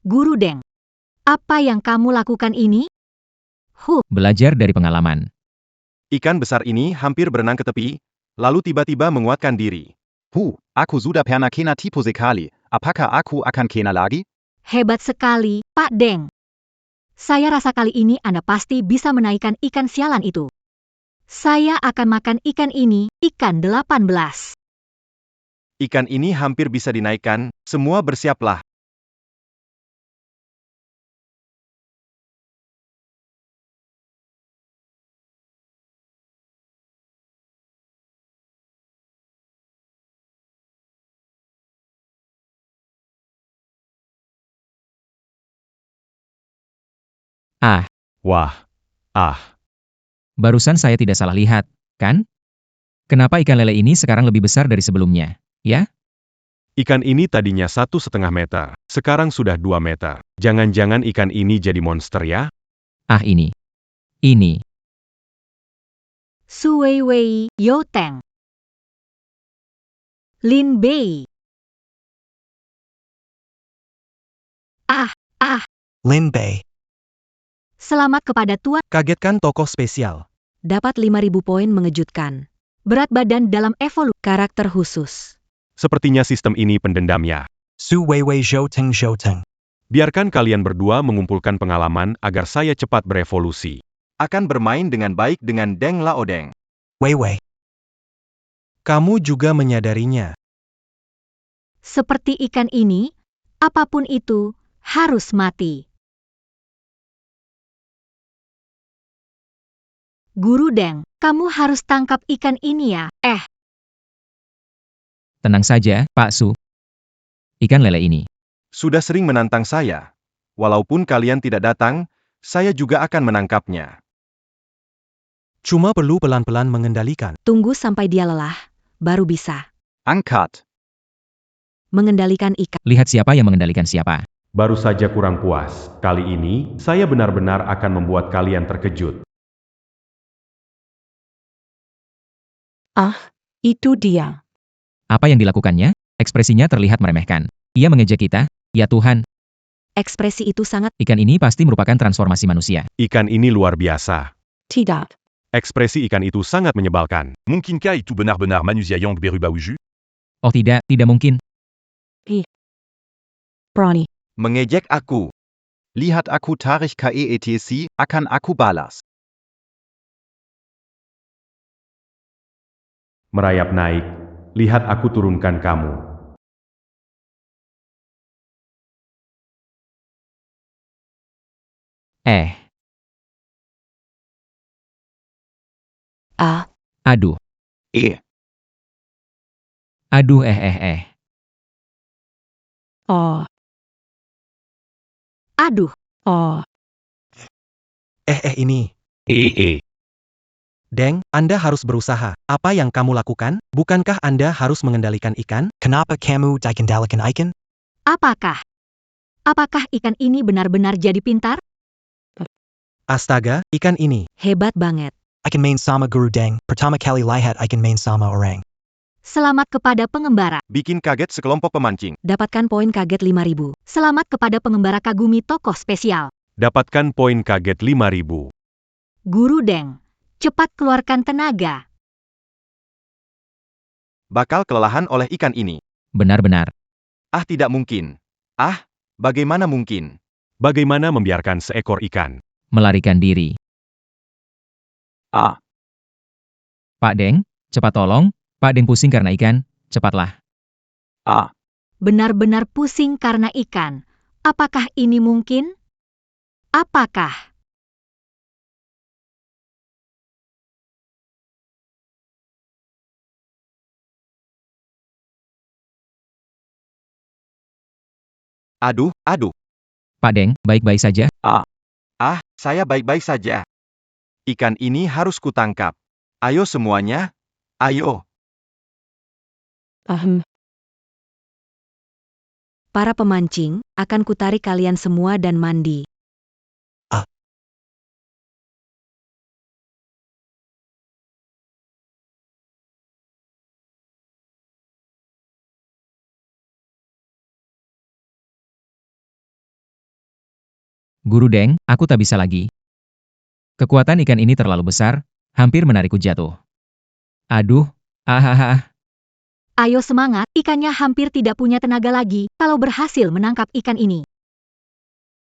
Guru Deng, apa yang kamu lakukan ini? Belajar dari pengalaman. Ikan besar ini hampir berenang ke tepi, lalu tiba-tiba menguatkan diri. Aku sudah pernah kena tipu sekali. Apakah aku akan kena lagi? Hebat sekali, Pak Deng. Saya rasa kali ini Anda pasti bisa menaikkan ikan sialan itu. Saya akan makan ikan ini, ikan 18. Ikan ini hampir bisa dinaikkan, semua bersiaplah. Ah, Wah. barusan saya tidak salah lihat, kan? Kenapa ikan lele ini sekarang lebih besar dari sebelumnya? Ya? Ikan ini tadinya 1,5 meter. Sekarang sudah 2 meter. Jangan-jangan ikan ini jadi monster ya? Ah ini. Ini. Su Weiwei Yo Teng. Lin Bei. Lin Bei. Selamat kepada Tuan. Kagetkan tokoh spesial. Dapat 5.000 poin mengejutkan. Berat badan dalam evolusi. Karakter khusus. Sepertinya sistem ini pendendam ya. Su Weiwei Zhou Teng Zhou Teng. Biarkan kalian berdua mengumpulkan pengalaman agar saya cepat berevolusi. Akan bermain dengan baik dengan Deng Laodeng. Weiwei. Kamu juga menyadarinya. Seperti ikan ini, apapun itu, harus mati. Guru Deng, kamu harus tangkap ikan ini ya. Tenang saja, Pak Su. Ikan lele ini. Sudah sering menantang saya. Walaupun kalian tidak datang, saya juga akan menangkapnya. Cuma perlu pelan-pelan mengendalikan. Tunggu sampai dia lelah, baru bisa. Angkat. Mengendalikan ikan. Lihat siapa yang mengendalikan siapa. Baru saja kurang puas. Kali ini, saya benar-benar akan membuat kalian terkejut. Itu dia. Apa yang dilakukannya? Ekspresinya terlihat meremehkan. Ia mengejek kita. Ya Tuhan, Ekspresi itu sangat ikan ini pasti merupakan transformasi manusia. Ikan ini luar biasa. tidak. Ekspresi ikan itu sangat menyebalkan. Mungkinkah itu benar-benar manusia yang berubah wujud? Oh tidak mungkin. Berani. Mengejek aku. Lihat aku tarik KEETC, akan aku balas. Merayap naik. Lihat aku turunkan kamu. Aduh. Aduh Oh. Aduh, Oh. Ini. Deng, Anda harus berusaha. Apa yang kamu lakukan? Bukankah Anda harus mengendalikan ikan? Kenapa kamu dikendalikan ikan? apakah? Apakah ikan ini benar-benar jadi pintar? Astaga, ikan ini. Hebat banget. Ikan main sama Guru Deng. Pertama kali lihat ikan main sama orang. Selamat kepada pengembara. Bikin kaget sekelompok pemancing. Dapatkan poin kaget 5.000. Selamat kepada pengembara kagumi tokoh spesial. Dapatkan poin kaget 5.000. Guru Deng, cepat keluarkan tenaga. Bakal kelelahan oleh ikan ini. Benar-benar. Ah, tidak mungkin. Ah, bagaimana mungkin? Bagaimana membiarkan seekor ikan? Melarikan diri. Pak Deng, cepat tolong. Pak Deng pusing karena ikan. Cepatlah. Benar-benar pusing karena ikan. Apakah ini mungkin? Apakah? Aduh. Pak Deng, baik-baik saja. Ah, saya baik-baik saja. Ikan ini harus kutangkap. Ayo semuanya. Ayo. Para pemancing, akan kutarik kalian semua dan mandi. Guru Deng, aku tak bisa lagi. Kekuatan ikan ini terlalu besar, hampir menarikku jatuh. Aduh, Ayo semangat, ikannya hampir tidak punya tenaga lagi kalau berhasil menangkap ikan ini.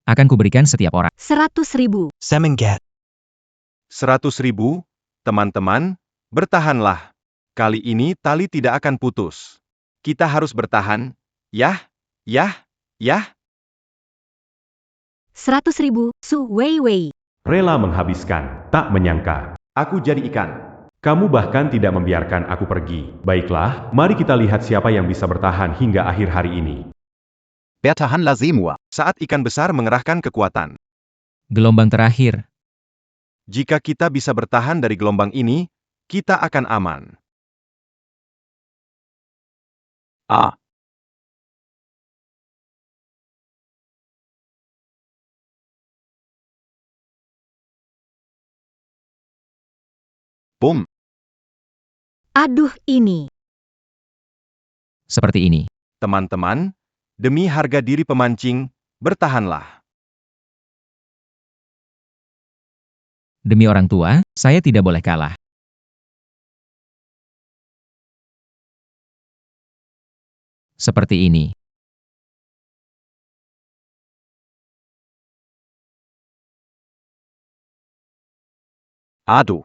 akan kuberikan setiap orang. 100.000. Semangat. 100.000, teman-teman, bertahanlah. Kali ini tali tidak akan putus. Kita harus bertahan. Yah. 100.000, Su Weiwei. Rela menghabiskan, tak menyangka. Aku jadi ikan. Kamu bahkan tidak membiarkan aku pergi. Baiklah, mari kita lihat siapa yang bisa bertahan hingga akhir hari ini. Bertahanlah semua. Saat ikan besar mengerahkan kekuatan. Gelombang terakhir. Jika kita bisa bertahan dari gelombang ini, kita akan aman. A. Bum. Aduh ini. Seperti ini. Teman-teman, demi harga diri pemancing, bertahanlah. Demi orang tua, saya tidak boleh kalah. Seperti ini. Aduh.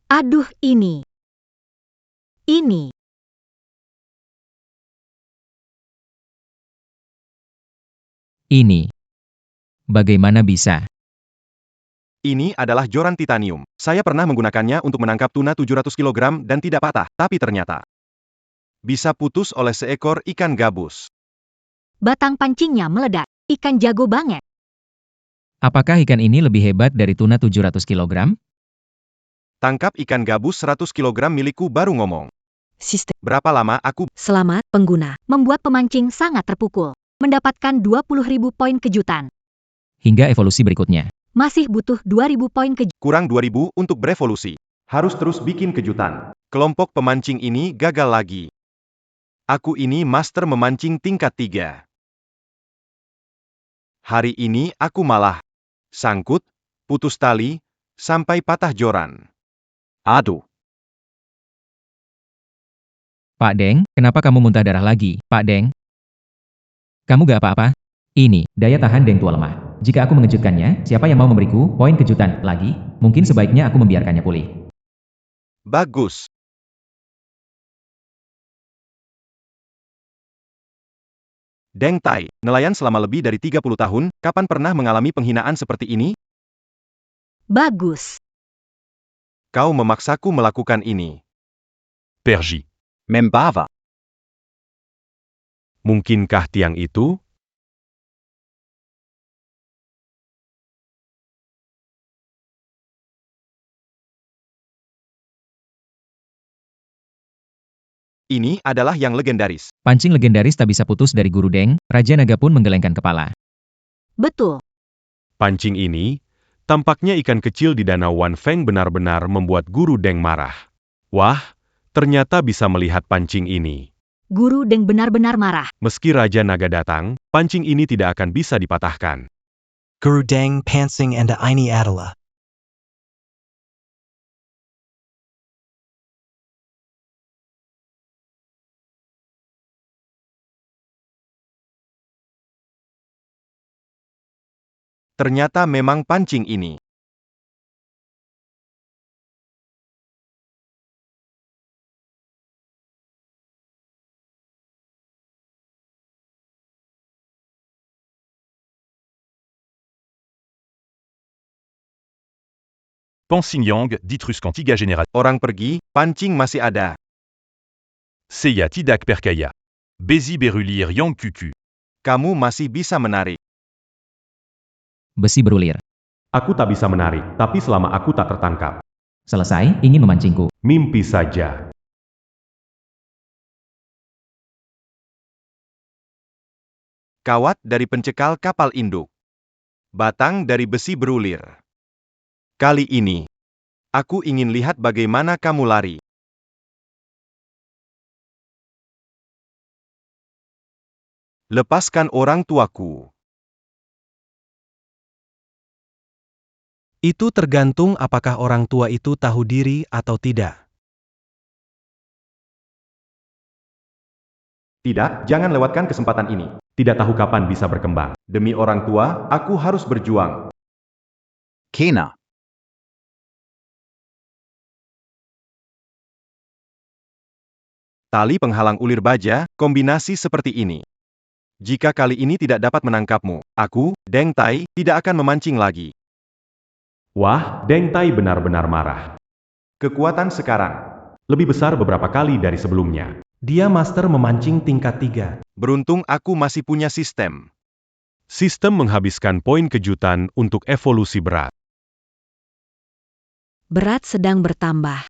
Aduh ini. Ini. Ini. Bagaimana bisa? Ini adalah joran titanium. Saya pernah menggunakannya untuk menangkap tuna 700 kg dan tidak patah, tapi ternyata bisa putus oleh seekor ikan gabus. Batang pancingnya meledak. Ikan jago banget. Apakah ikan ini lebih hebat dari tuna 700 kg? Tangkap ikan gabus 100 kg milikku baru ngomong. Sistem. Berapa lama aku... Selamat, pengguna. Membuat pemancing sangat terpukul. Mendapatkan 20.000 poin kejutan. Hingga evolusi berikutnya. Masih butuh 2.000 poin kejutan. Kurang 2000 untuk berevolusi. Harus terus bikin kejutan. Kelompok pemancing ini gagal lagi. Aku ini master memancing tingkat 3. Hari ini aku malah sangkut, putus tali, sampai patah joran. Aduh. Pak Deng, kenapa kamu muntah darah lagi, Pak Deng? Kamu gak apa-apa? Ini, daya tahan Deng tua lemah. Jika aku mengejutkannya, siapa yang mau memberiku poin kejutan lagi? Mungkin sebaiknya aku membiarkannya pulih. Bagus. Deng Tai, nelayan selama lebih dari 30 tahun, kapan pernah mengalami penghinaan seperti ini? Bagus. Kau memaksaku melakukan ini. Perji. Membava. Mungkinkah tiang itu? Ini adalah yang legendaris. Pancing legendaris tak bisa putus dari Guru Deng, Raja Naga pun menggelengkan kepala. Betul. Pancing ini, tampaknya ikan kecil di danau Wan Feng benar-benar membuat Guru Deng marah. Wah, ternyata bisa melihat pancing ini. Guru Deng benar-benar marah. Meski Raja Naga datang, pancing ini tidak akan bisa dipatahkan. Guru Deng Pansing and Aini Adela. Ternyata memang pancing ini. Pansing Yang, Ditrus Cantiga Général. Orang pergi, pancing masih ada. Seiya Tidak Perkaya. Bezi Berulir Yang Kuku. Kamu masih bisa menarik. Besi berulir. Aku tak bisa menarik, tapi selama aku tak tertangkap. Selesai, ingin memancingku. Mimpi saja. Kawat dari pencekal kapal induk. Batang dari besi berulir. Kali ini, aku ingin lihat bagaimana kamu lari. Lepaskan orang tuaku. Itu tergantung apakah orang tua itu tahu diri atau tidak. Tidak, jangan lewatkan kesempatan ini. Tidak tahu kapan bisa berkembang. Demi orang tua, aku harus berjuang. Kena. Tali penghalang ulir baja, kombinasi seperti ini. Jika kali ini tidak dapat menangkapmu, aku, Deng Tai, tidak akan memancing lagi. Wah, Deng Tai benar-benar marah. Kekuatan sekarang. Lebih besar beberapa kali dari sebelumnya. Dia master memancing tingkat 3. Beruntung aku masih punya sistem. Sistem menghabiskan poin kejutan untuk evolusi berat. Berat sedang bertambah.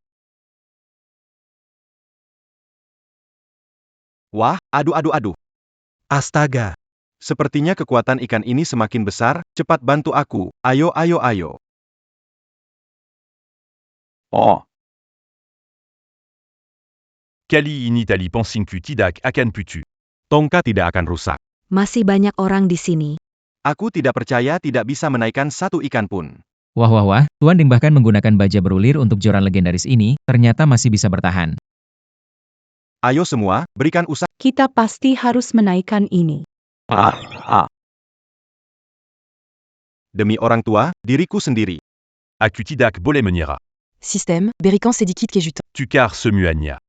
Wah, aduh. Astaga, Sepertinya kekuatan ikan ini semakin besar, cepat bantu aku, ayo. Oh, Kali ini tali pancingku tidak akan putus. Tongkat tidak akan rusak. Masih banyak orang di sini. Aku tidak percaya tidak bisa menaikkan satu ikan pun. Wah, Tuan Deng bahkan menggunakan baja berulir untuk joran legendaris ini, ternyata masih bisa bertahan. Ayo semua, berikan usaha. Kita pasti harus menaikkan ini. Demi orang tua, diriku sendiri. Aku tidak boleh menyerah. Système, Berican Sedikit Kejutan. Tukar semuanya.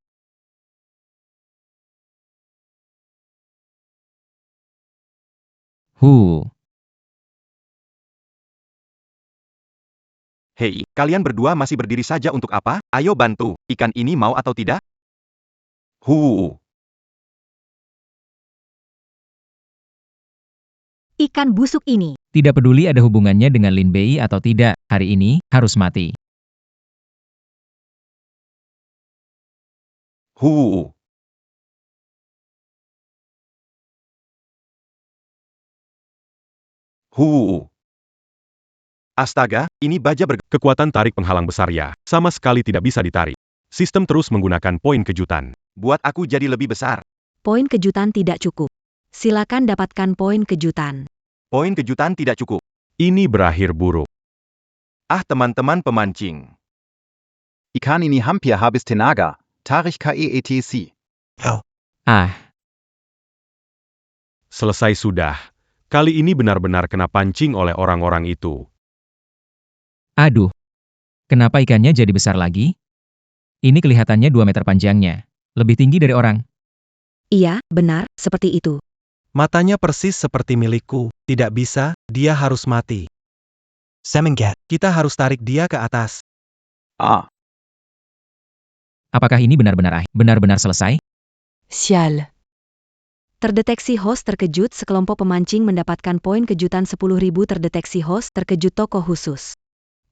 Hei, kalian berdua masih berdiri saja untuk apa? Ayo bantu, ikan ini mau atau tidak? Ikan busuk ini. Tidak peduli ada hubungannya dengan Lin Bei atau tidak, hari ini harus mati. Astaga, ini baja Kekuatan tarik penghalang besar ya, sama sekali tidak bisa ditarik. Sistem terus menggunakan poin kejutan. buat aku jadi lebih besar. Poin kejutan tidak cukup. Silakan dapatkan poin kejutan. Poin kejutan tidak cukup. Ini berakhir buruk. Ah teman-teman pemancing. Ikan ini hampir habis tenaga. Tarik KEETC. Selesai sudah. Kali ini benar-benar kena pancing oleh orang-orang itu. Aduh, kenapa ikannya jadi besar lagi? Ini kelihatannya 2 meter panjangnya. Lebih tinggi dari orang. Iya, benar, seperti itu. matanya persis seperti milikku. Tidak bisa, dia harus mati. Semengat. Kita harus tarik dia ke atas. Apakah ini benar-benar selesai? Sial. Terdeteksi host terkejut, sekelompok pemancing mendapatkan poin kejutan 10.000. Terdeteksi host terkejut, toko khusus.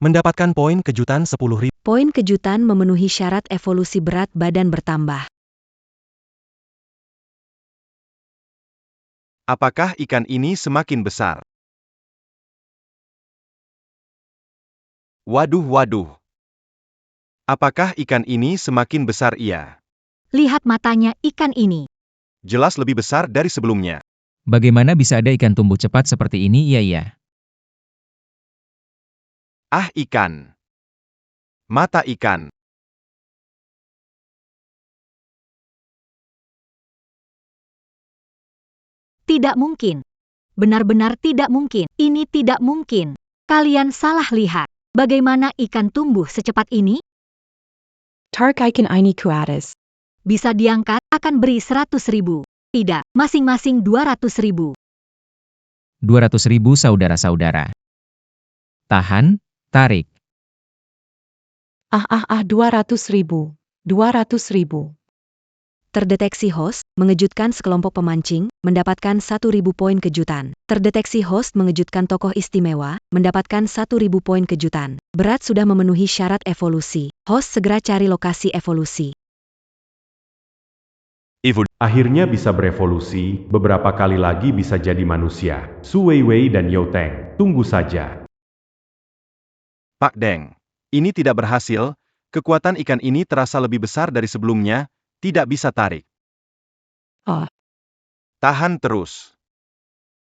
Mendapatkan poin kejutan 10.000. Poin kejutan memenuhi syarat evolusi berat badan bertambah. Apakah ikan ini semakin besar? Waduh. Apakah ikan ini semakin besar? Iya. Lihat matanya ikan ini. Jelas lebih besar dari sebelumnya. Bagaimana bisa ada ikan tumbuh cepat seperti ini? Iya. Ah ikan. Mata ikan. Tidak mungkin. Benar-benar tidak mungkin. Ini tidak mungkin. Kalian salah lihat. Bagaimana ikan tumbuh secepat ini? Tarik ikan ini ke atas. Bisa diangkat, akan beri 100.000. Tidak, masing-masing 200.000. 200.000 saudara-saudara. Tahan, tarik. 200.000. 200.000. Terdeteksi host, mengejutkan sekelompok pemancing, mendapatkan 1.000 poin kejutan. Terdeteksi host mengejutkan tokoh istimewa, mendapatkan 1.000 poin kejutan. Berat sudah memenuhi syarat evolusi. Host segera cari lokasi evolusi. Akhirnya bisa berevolusi, beberapa kali lagi bisa jadi manusia. Su Weiwei dan Yo Teng, tunggu saja. Pak Deng. Ini tidak berhasil, kekuatan ikan ini terasa lebih besar dari sebelumnya, tidak bisa tarik. Tahan terus.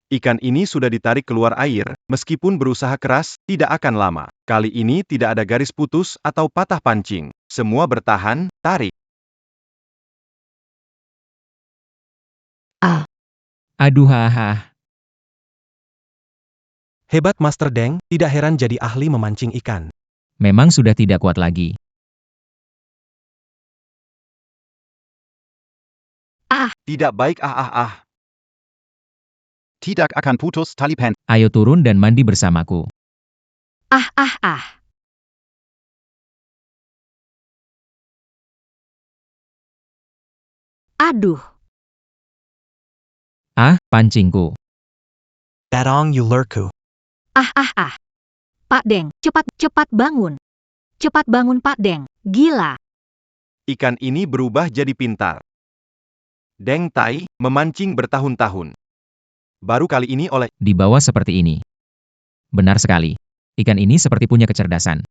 Ikan ini sudah ditarik keluar air, meskipun berusaha keras, tidak akan lama. Kali ini tidak ada garis putus atau patah pancing. Semua bertahan, tarik. Aduh. Hebat Master Deng, tidak heran jadi ahli memancing ikan. Memang sudah tidak kuat lagi. Tidak baik. Tidak akan putus tali pen. Ayo turun dan mandi bersamaku. Aduh, Pancingku. Badong Ulurku. Pak Deng, cepat bangun. Cepat bangun Pak Deng, gila. Ikan ini berubah jadi pintar. Deng Tai memancing bertahun-tahun. Baru kali ini oleh Di bawah seperti ini. Benar sekali. Ikan ini seperti punya kecerdasan.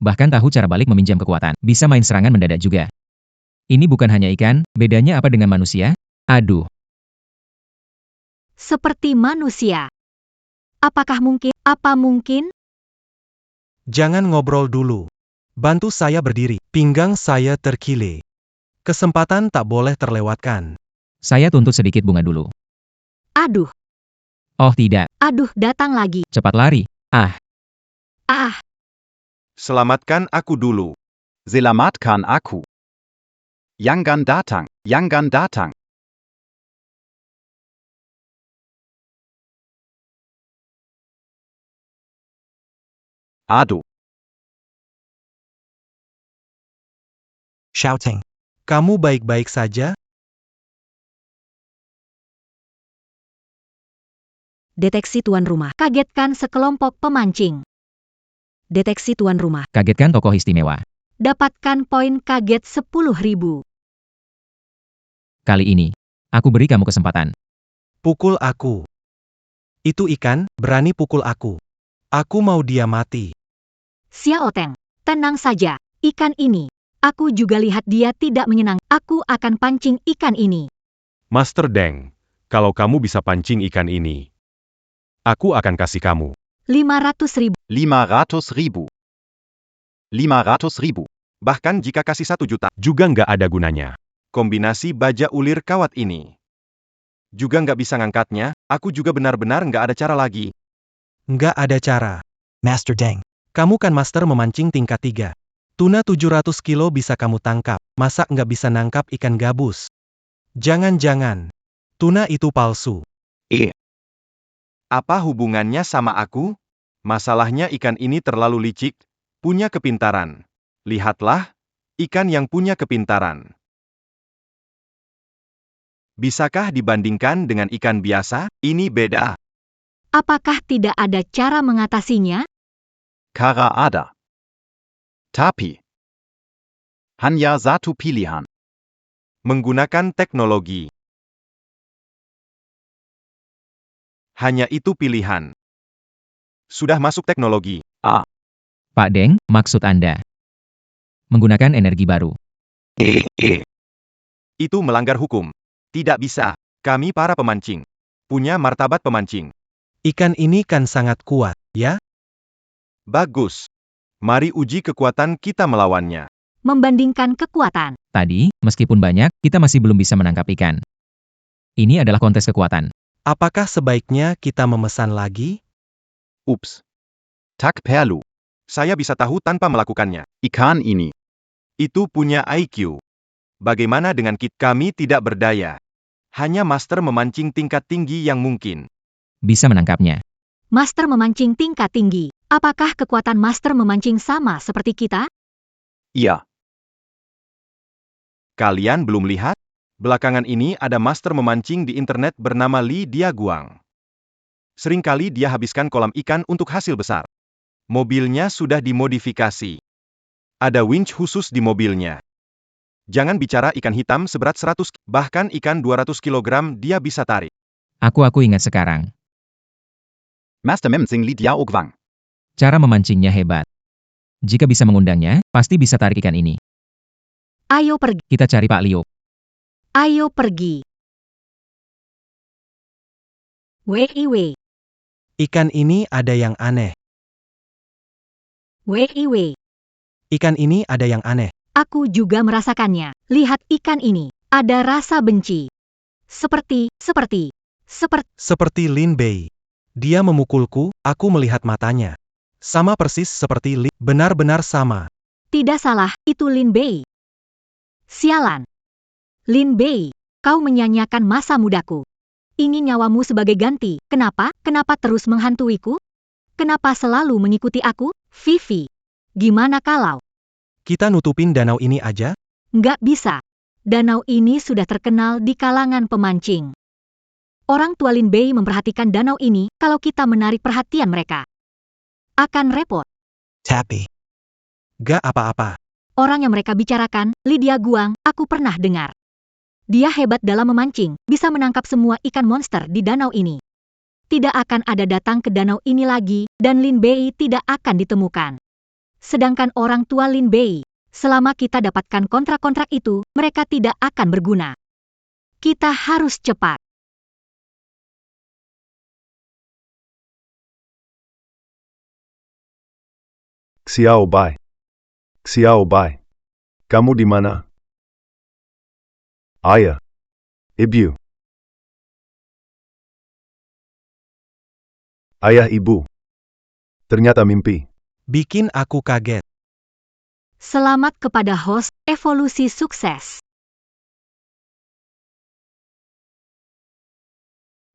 Bahkan tahu cara balik meminjam kekuatan. Bisa main serangan mendadak juga. Ini bukan hanya ikan, bedanya apa dengan manusia? Aduh. Seperti manusia. Apakah mungkin? Apa mungkin? Jangan ngobrol dulu. Bantu saya berdiri. Pinggang saya terkile. Kesempatan tak boleh terlewatkan. Saya tuntut sedikit bunga dulu. Aduh, Oh tidak. datang lagi. Cepat lari. selamatkan aku dulu. Selamatkan aku. Yangan datang, Yangan datang. Aduh. Shouting. Kamu baik-baik saja? Deteksi tuan rumah. Kagetkan sekelompok pemancing. Deteksi tuan rumah. Kagetkan tokoh istimewa. Dapatkan poin kaget 10.000. Kali ini, aku beri kamu kesempatan. Pukul aku. Itu ikan, berani pukul aku. Aku mau dia mati. Xiao Teng, tenang saja. Ikan ini. Aku juga lihat dia tidak menyenang. Aku akan pancing ikan ini. Master Deng, kalau kamu bisa pancing ikan ini, aku akan kasih kamu 500.000. 500.000. 500.000. Bahkan jika kasih 1 juta, juga nggak ada gunanya. kombinasi baja ulir kawat ini. Juga nggak bisa ngangkatnya, aku juga benar-benar nggak ada cara lagi. Nggak ada cara. Master Deng. Kamu kan master memancing tingkat 3. Tuna 700 kilo bisa kamu tangkap, masa nggak bisa nangkap ikan gabus? Jangan-jangan. Tuna itu palsu. Apa hubungannya sama aku? Masalahnya ikan ini terlalu licik, punya kepintaran. Lihatlah, ikan yang punya kepintaran. Bisakah dibandingkan dengan ikan biasa? Ini beda. Apakah tidak ada cara mengatasinya? Cara ada. Tapi. Hanya satu pilihan. Menggunakan teknologi. Hanya itu pilihan. Sudah masuk teknologi. Pak Deng, maksud Anda? Menggunakan energi baru. Itu melanggar hukum. Tidak bisa. Kami para pemancing. Punya martabat pemancing. Ikan ini kan sangat kuat, ya? Bagus. Mari uji kekuatan kita melawannya. Membandingkan kekuatan. Tadi, meskipun banyak, kita masih belum bisa menangkap ikan. Ini adalah kontes kekuatan. Apakah sebaiknya kita memesan lagi? Ups. Tak perlu. Saya bisa tahu tanpa melakukannya. Ikan ini. Itu punya IQ. Bagaimana dengan kita? Kami tidak berdaya. Hanya master memancing tingkat tinggi yang mungkin. Bisa menangkapnya. Master memancing tingkat tinggi. Apakah kekuatan master memancing sama seperti kita? Iya. Kalian belum lihat? Belakangan ini ada master memancing di internet bernama Li Diaguang. Seringkali dia habiskan kolam ikan untuk hasil besar. Mobilnya sudah dimodifikasi. Ada winch khusus di mobilnya. Jangan bicara ikan hitam seberat 100, bahkan ikan 200 kg dia bisa tarik. Aku ingat sekarang. Master Memancing Li Diaogwang. Cara memancingnya hebat. Jika bisa mengundangnya, pasti bisa tarik ikan ini. Ayo pergi. Kita cari Pak Liu. Ayo pergi. Wei. Ikan ini ada yang aneh. Wei. Ikan ini ada yang aneh. Aku juga merasakannya. Lihat ikan ini. Ada rasa benci. Seperti. Seperti Lin Bei. Dia memukulku, aku melihat matanya. Sama persis seperti Lin. Benar-benar sama. Tidak salah, itu Lin Bei. Sialan. Lin Bei, kau menyanyiakan masa mudaku. Ingin nyawamu sebagai ganti. Kenapa? Kenapa terus menghantuiku? Kenapa selalu mengikuti aku? Vivi. Gimana kalau? Kita nutupin danau ini aja? Nggak bisa. Danau ini sudah terkenal di kalangan pemancing. Orang tua Lin Bei memperhatikan danau ini kalau kita menarik perhatian mereka. Akan repot. Tappy. Gak apa-apa. Orang yang mereka bicarakan, Lydia Guang, aku pernah dengar. Dia hebat dalam memancing, bisa menangkap semua ikan monster di danau ini. Tidak akan ada datang ke danau ini lagi, dan Lin Bei tidak akan ditemukan. Sedangkan orang tua Lin Bei, selama kita dapatkan kontrak-kontrak itu, mereka tidak akan berguna. Kita harus cepat. Xiao Bai. Xiao Bai. Kamu di mana? Ayah. Ibu. Ayah ibu. Ternyata mimpi. Bikin aku kaget. Selamat kepada host, evolusi sukses.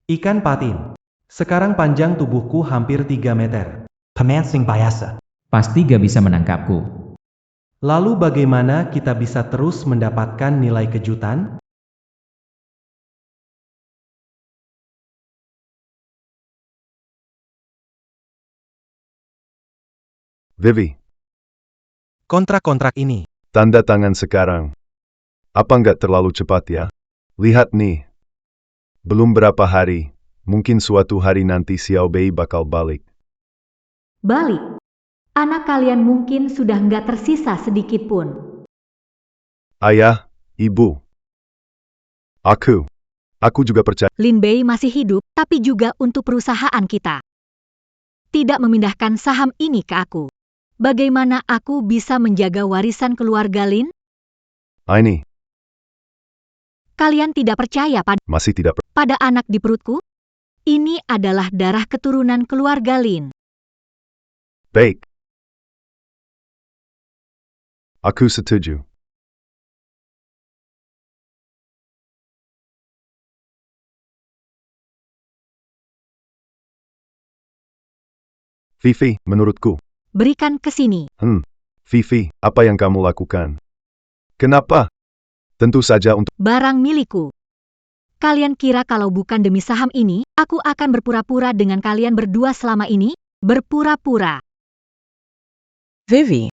Ikan patin. Sekarang panjang tubuhku hampir 3 meter. Pemancing biasa. Pasti gak bisa menangkapku. Lalu bagaimana kita bisa terus mendapatkan nilai kejutan? Vivi. Kontrak-kontrak ini. Tanda tangan sekarang. Apa nggak terlalu cepat ya? Lihat nih. Belum berapa hari, mungkin suatu hari nanti Xiao Bei bakal balik. Balik. Anak kalian mungkin sudah nggak tersisa sedikit pun. Ayah, ibu. Aku juga percaya. Lin Bei masih hidup, tapi juga untuk perusahaan kita. Tidak memindahkan saham ini ke aku. Bagaimana aku bisa menjaga warisan keluarga Lin? Ini. Kalian tidak percaya Masih tidak pada anak di perutku? Ini adalah darah keturunan keluarga Lin. baik. Aku setuju. Vivi, menurutku. Berikan ke sini. Vivi, apa yang kamu lakukan? Kenapa? Tentu saja untuk Barang milikku. Kalian kira kalau bukan demi saham ini, aku akan berpura-pura dengan kalian berdua selama ini? Berpura-pura. Vivi,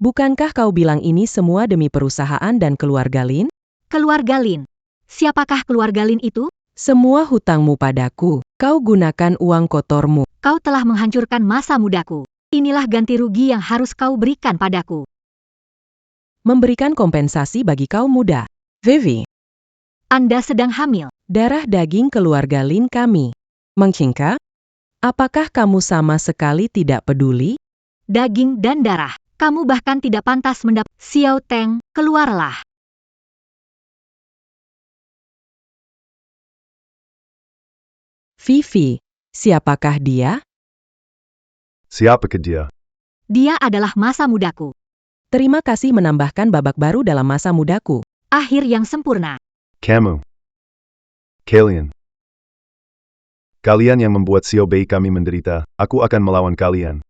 bukankah kau bilang ini semua demi perusahaan dan keluarga Lin? Keluarga Lin. Siapakah keluarga Lin itu? Semua hutangmu padaku, kau gunakan uang kotormu. Kau telah menghancurkan masa mudaku. Inilah ganti rugi yang harus kau berikan padaku. Memberikan kompensasi bagi kaum muda. Vivi, Anda sedang hamil. darah daging keluarga Lin kami. Mengcingka? Apakah kamu sama sekali tidak peduli? Daging dan darah. Kamu bahkan tidak pantas mendapat. Xiao Teng, keluarlah. Vivi, siapakah dia? siapa ke dia? Dia adalah masa mudaku. Terima kasih menambahkan babak baru dalam masa mudaku. Akhir yang sempurna. Kamu. Kalian. Kalian yang membuat Xiao Bei kami menderita, aku akan melawan kalian.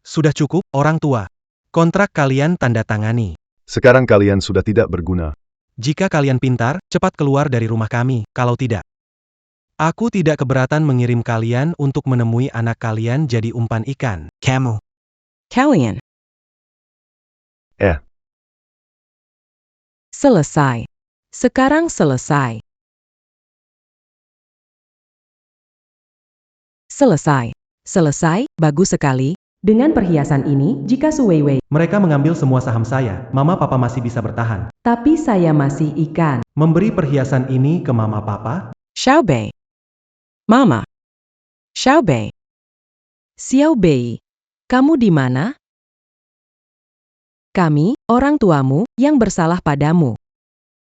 Sudah cukup, orang tua. Kontrak kalian tanda tangani. Sekarang kalian sudah tidak berguna. Jika kalian pintar, cepat keluar dari rumah kami, kalau tidak. Aku tidak keberatan mengirim kalian untuk menemui anak kalian jadi umpan ikan. Kamu. Kalian. Eh. Selesai. Sekarang selesai. Selesai. Selesai, bagus sekali. Dengan perhiasan ini, jika Su Weiwei, Mereka mengambil semua saham saya, mama papa masih bisa bertahan. tapi saya masih ikan. Memberi perhiasan ini ke mama papa? Xiao Bei. Mama. Xiao Bei. Xiao Bei. Kamu di mana? Kami, orang tuamu, yang bersalah padamu.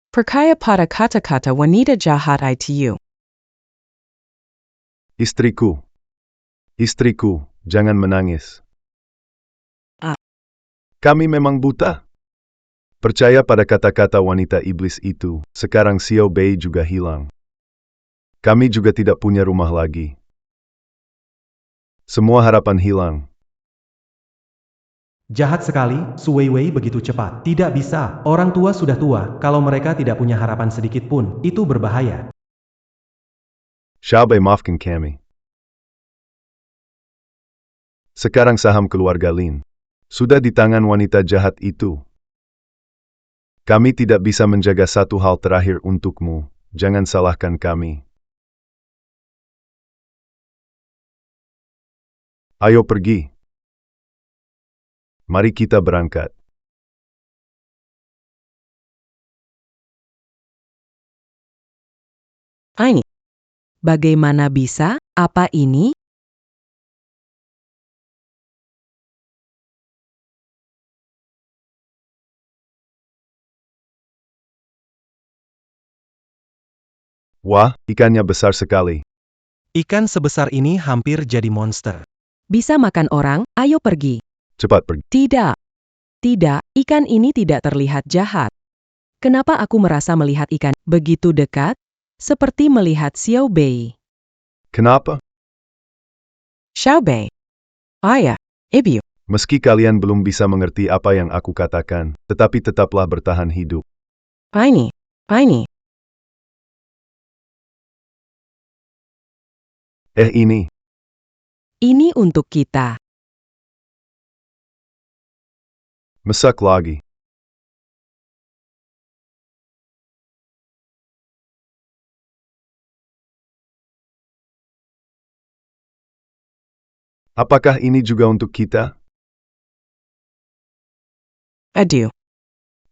Percaya pada kata-kata wanita jahat itu. Istriku. Istriku, jangan menangis. Kami memang buta. Percaya pada kata-kata wanita iblis itu, sekarang Xiao Bei juga hilang. Kami juga tidak punya rumah lagi. Semua harapan hilang. Jahat sekali, Su Weiwei begitu cepat. Tidak bisa, orang tua sudah tua, kalau mereka tidak punya harapan sedikit pun, itu berbahaya. Xiaobei, maafkan kami. Sekarang saham keluarga Lin sudah di tangan wanita jahat itu. Kami tidak bisa menjaga satu hal terakhir untukmu. Jangan salahkan kami. Ayo pergi. Mari kita berangkat. Ini. Bagaimana bisa? Apa ini? Wah, ikannya besar sekali. Ikan sebesar ini hampir jadi monster. Bisa makan orang? Ayo pergi. Cepat pergi. Tidak. Tidak, ikan ini tidak terlihat jahat. Kenapa aku merasa melihat ikan begitu dekat? Seperti melihat Xiao Bei. Kenapa? Xiao Bei. Ayah, ibu. Meski kalian belum bisa mengerti apa yang aku katakan, tetapi tetaplah bertahan hidup. Ini. Ini. Ini untuk kita. Masak lagi. Apakah ini juga untuk kita? Aduh.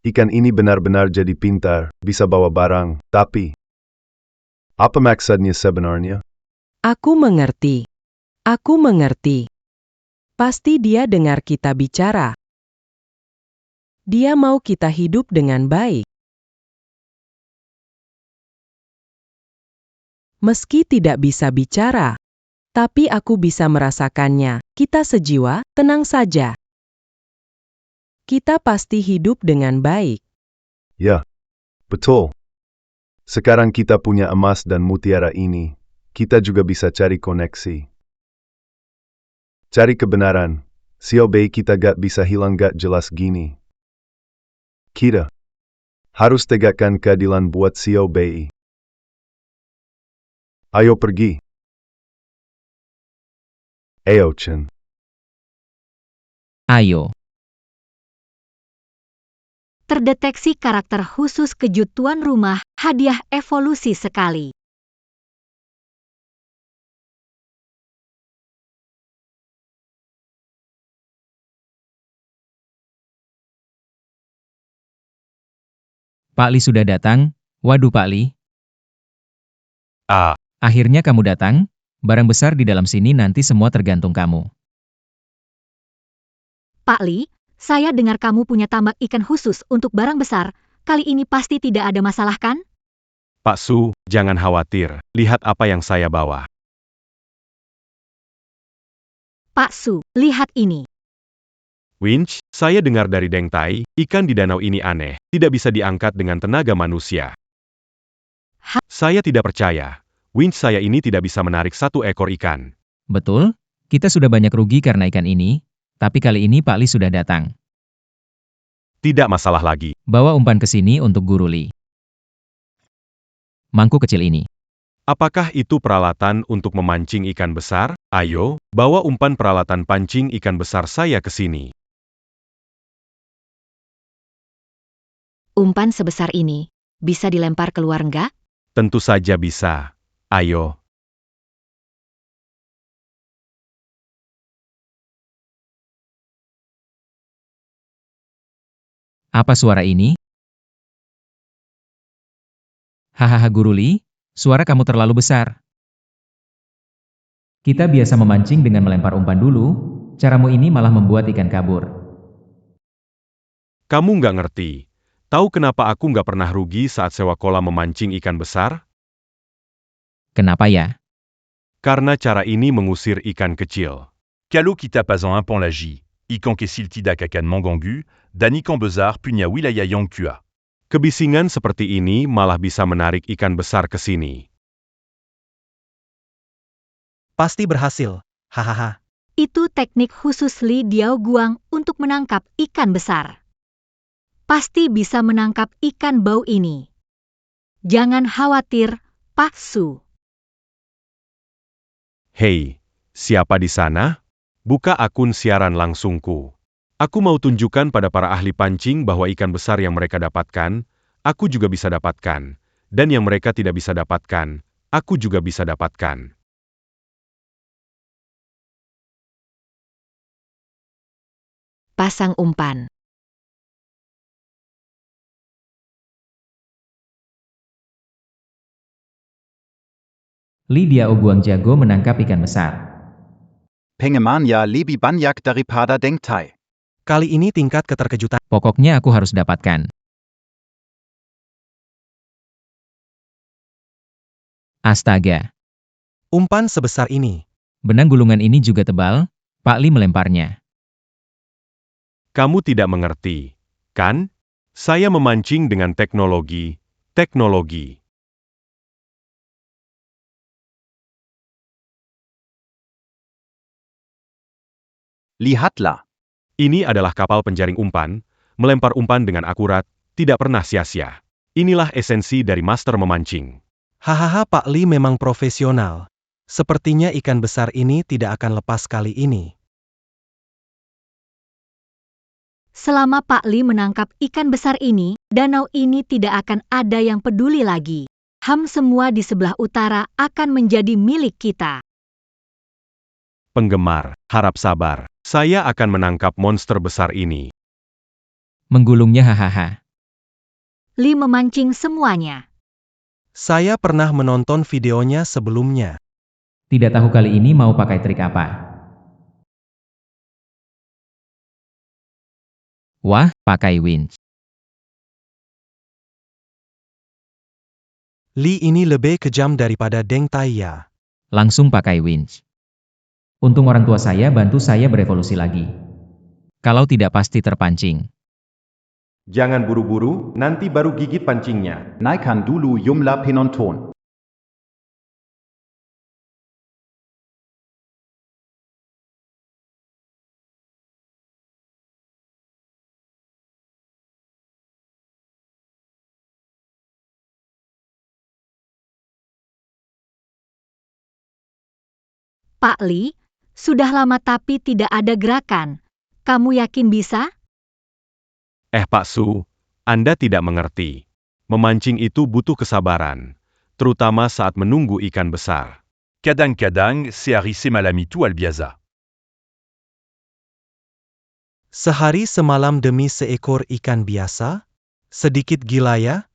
Ikan ini benar-benar jadi pintar, bisa bawa barang, tapi apa maksudnya sebenarnya? Aku mengerti. Aku mengerti. Pasti dia dengar kita bicara. Dia mau kita hidup dengan baik. Meski tidak bisa bicara, tapi aku bisa merasakannya. Kita sejiwa, tenang saja. Kita pasti hidup dengan baik. Ya, betul. Sekarang kita punya emas dan mutiara ini, kita juga bisa cari koneksi. Cari kebenaran. Xiao Bei kita gak bisa hilang gak jelas gini. Kita harus tegakkan keadilan buat Xiao Bei. Ayo pergi. Ayo Chen. Ayo. Terdeteksi karakter khusus kejut tuan rumah, hadiah evolusi sekali. Pak Li sudah datang. Waduh Pak Li. Ah, Akhirnya kamu datang. Barang besar di dalam sini nanti semua tergantung kamu. Pak Li, saya dengar kamu punya tambak ikan khusus untuk barang besar. Kali ini pasti tidak ada masalah kan? Pak Su, jangan khawatir. Lihat apa yang saya bawa. Pak Su, lihat ini. Winch, saya dengar dari Deng Tai, ikan di danau ini aneh, tidak bisa diangkat dengan tenaga manusia. Saya tidak percaya. Winch saya ini tidak bisa menarik satu ekor ikan. Betul, kita sudah banyak rugi karena ikan ini, tapi kali ini Pak Li sudah datang. Tidak masalah lagi. Bawa umpan ke sini untuk Guru Li. Mangkuk kecil ini. Apakah itu peralatan untuk memancing ikan besar? Ayo, bawa umpan peralatan pancing ikan besar saya ke sini. Umpan sebesar ini, bisa dilempar keluar enggak? Tentu saja bisa. Ayo. Apa suara ini? Hahaha Guru Li, suara kamu terlalu besar. Kita biasa memancing dengan melempar umpan dulu, caramu ini malah membuat ikan kabur. Kamu nggak ngerti. Tahu kenapa aku nggak pernah rugi saat sewa kolam memancing ikan besar? Kenapa ya? Karena cara ini mengusir ikan kecil. Kalo kita pas en un pan lagi, ikan kesil tidak akan mengganggu, dan ikan besar punya wilayah yang kuat. Kebisingan seperti ini malah bisa menarik ikan besar ke sini. Pasti berhasil. Hahaha. Itu teknik khusus Li Diao Guang untuk menangkap ikan besar. Pasti bisa menangkap ikan bau ini. Jangan khawatir, Pak Su. Hei, siapa di sana? Buka akun siaran langsungku. Aku mau tunjukkan pada para ahli pancing bahwa ikan besar yang mereka dapatkan, aku juga bisa dapatkan. Dan yang mereka tidak bisa dapatkan, aku juga bisa dapatkan. Pasang umpan. Li Diao Guang jago menangkap ikan besar. Pengemania lebih banyak daripada Dengtai. Kali ini tingkat keterkejutan. Pokoknya aku harus dapatkan. Astaga. Umpan sebesar ini. Benang gulungan ini juga tebal, Pak Li melemparnya. Kamu tidak mengerti, kan? Saya memancing dengan teknologi. Lihatlah. Ini adalah kapal penjaring umpan, melempar umpan dengan akurat, tidak pernah sia-sia. Inilah esensi dari master memancing. Hahaha, Pak Li memang profesional. Sepertinya ikan besar ini tidak akan lepas kali ini. Selama Pak Li menangkap ikan besar ini, danau ini tidak akan ada yang peduli lagi. Semua di sebelah utara akan menjadi milik kita. Penggemar, harap sabar. Saya akan menangkap monster besar ini. Menggulungnya hahaha. Li memancing semuanya. Saya pernah menonton videonya sebelumnya. Tidak tahu kali ini mau pakai trik apa. Wah, pakai winch. Li ini lebih kejam daripada Deng Tai ya. Langsung pakai winch. Untung orang tua saya bantu saya berevolusi lagi. Kalau tidak pasti terpancing. Jangan buru-buru, nanti baru gigit pancingnya. Naikkan dulu jumlah penonton. Pak Li, sudah lama tapi tidak ada gerakan. Kamu yakin bisa? Pak Su, Anda tidak mengerti. Memancing itu butuh kesabaran, terutama saat menunggu ikan besar. Kadang-kadang, c'est Arissé Malamitou Albiaza. Sehari semalam demi seekor ikan biasa? Sedikit gila ya?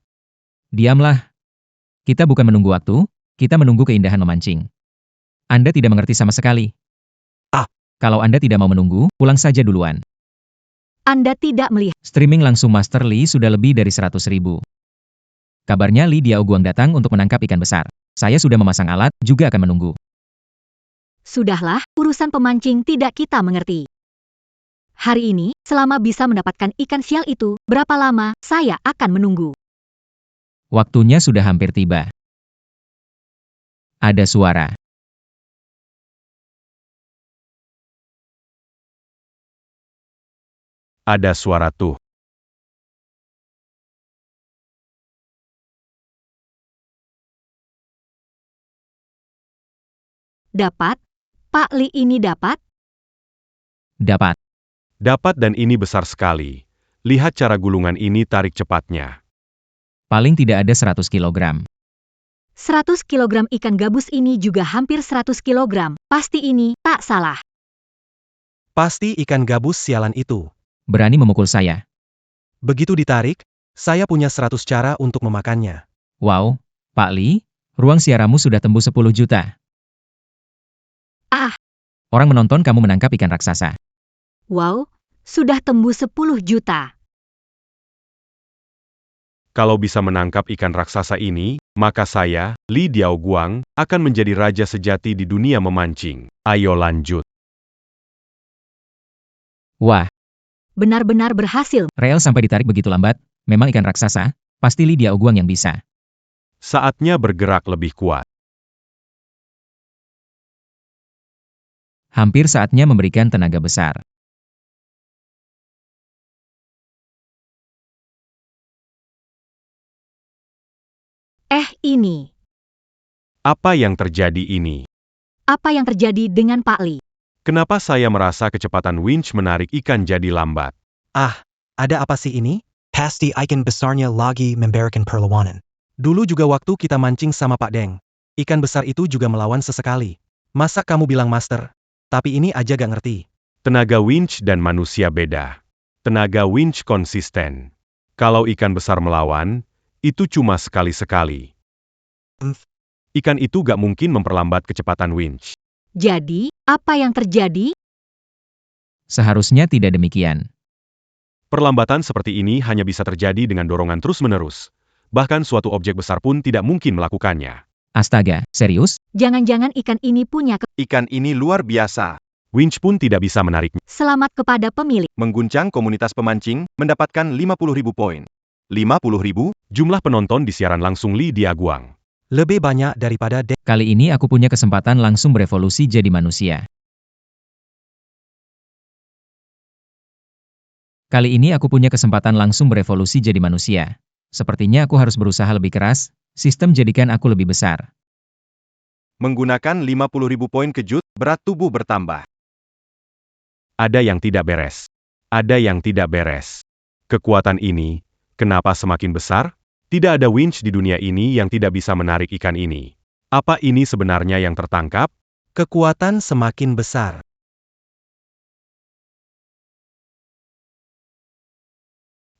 Diamlah. Kita bukan menunggu waktu, kita menunggu keindahan memancing. Anda tidak mengerti sama sekali. Kalau Anda tidak mau menunggu, pulang saja duluan. Anda tidak melihat. Streaming langsung Master Li sudah lebih dari 100.000. Kabarnya Li Diao Guang datang untuk menangkap ikan besar. Saya sudah memasang alat, juga akan menunggu. Sudahlah, urusan pemancing tidak kita mengerti. Hari ini, selama bisa mendapatkan ikan sial itu, berapa lama saya akan menunggu. Waktunya sudah hampir tiba. Ada suara. Ada suara tuh. Dapat? Pak Li ini dapat? Dapat. Dapat dan ini besar sekali. Lihat cara gulungan ini tarik cepatnya. Paling tidak ada 100 kg. 100 kg ikan gabus ini juga hampir 100 kg. Pasti ini tak salah. Pasti ikan gabus sialan itu. Berani memukul saya. Begitu ditarik, saya punya 100 cara untuk memakannya. Wow, Pak Li, ruang siaramu sudah tembus 10 juta. Orang menonton kamu menangkap ikan raksasa. Wow, sudah tembus 10 juta. Kalau bisa menangkap ikan raksasa ini, maka saya, Li Diao Guang, akan menjadi raja sejati di dunia memancing. Ayo lanjut. Wah, Benar-benar berhasil. rel sampai ditarik begitu lambat, memang ikan raksasa, pasti Li Diao Guang yang bisa. Saatnya bergerak lebih kuat. Hampir saatnya memberikan tenaga besar. Ini. Apa yang terjadi ini? apa yang terjadi dengan Pak Li? Kenapa saya merasa kecepatan winch menarik ikan jadi lambat? Ah, ada apa sih ini? Pasti ikan besarnya lagi memberikan perlawanan. Dulu juga waktu kita mancing sama Pak Deng. Ikan besar itu juga melawan sesekali. Masa kamu bilang master? Tapi ini aja gak ngerti. Tenaga winch dan manusia beda. Tenaga winch konsisten. Kalau ikan besar melawan, itu cuma sekali-sekali. Ikan itu gak mungkin memperlambat kecepatan winch. Jadi, apa yang terjadi? Seharusnya tidak demikian. Perlambatan seperti ini hanya bisa terjadi dengan dorongan terus-menerus. Bahkan suatu objek besar pun tidak mungkin melakukannya. Astaga, serius? Jangan-jangan ikan ini punya Ikan ini luar biasa. Winch pun tidak bisa menariknya. selamat kepada pemilik. Mengguncang komunitas pemancing, mendapatkan 50.000 poin. 50.000? Jumlah penonton di siaran langsung Li Diaguang. Lebih banyak daripada Deng. Kali ini aku punya kesempatan langsung berevolusi jadi manusia. Kali ini aku punya kesempatan langsung berevolusi jadi manusia. Sepertinya aku harus berusaha lebih keras, sistem jadikan aku lebih besar. Menggunakan 50.000 poin kejut, berat tubuh bertambah. Ada yang tidak beres. Ada yang tidak beres. Kekuatan ini, kenapa semakin besar? Tidak ada winch di dunia ini yang tidak bisa menarik ikan ini. Apa ini sebenarnya yang tertangkap? Kekuatan semakin besar.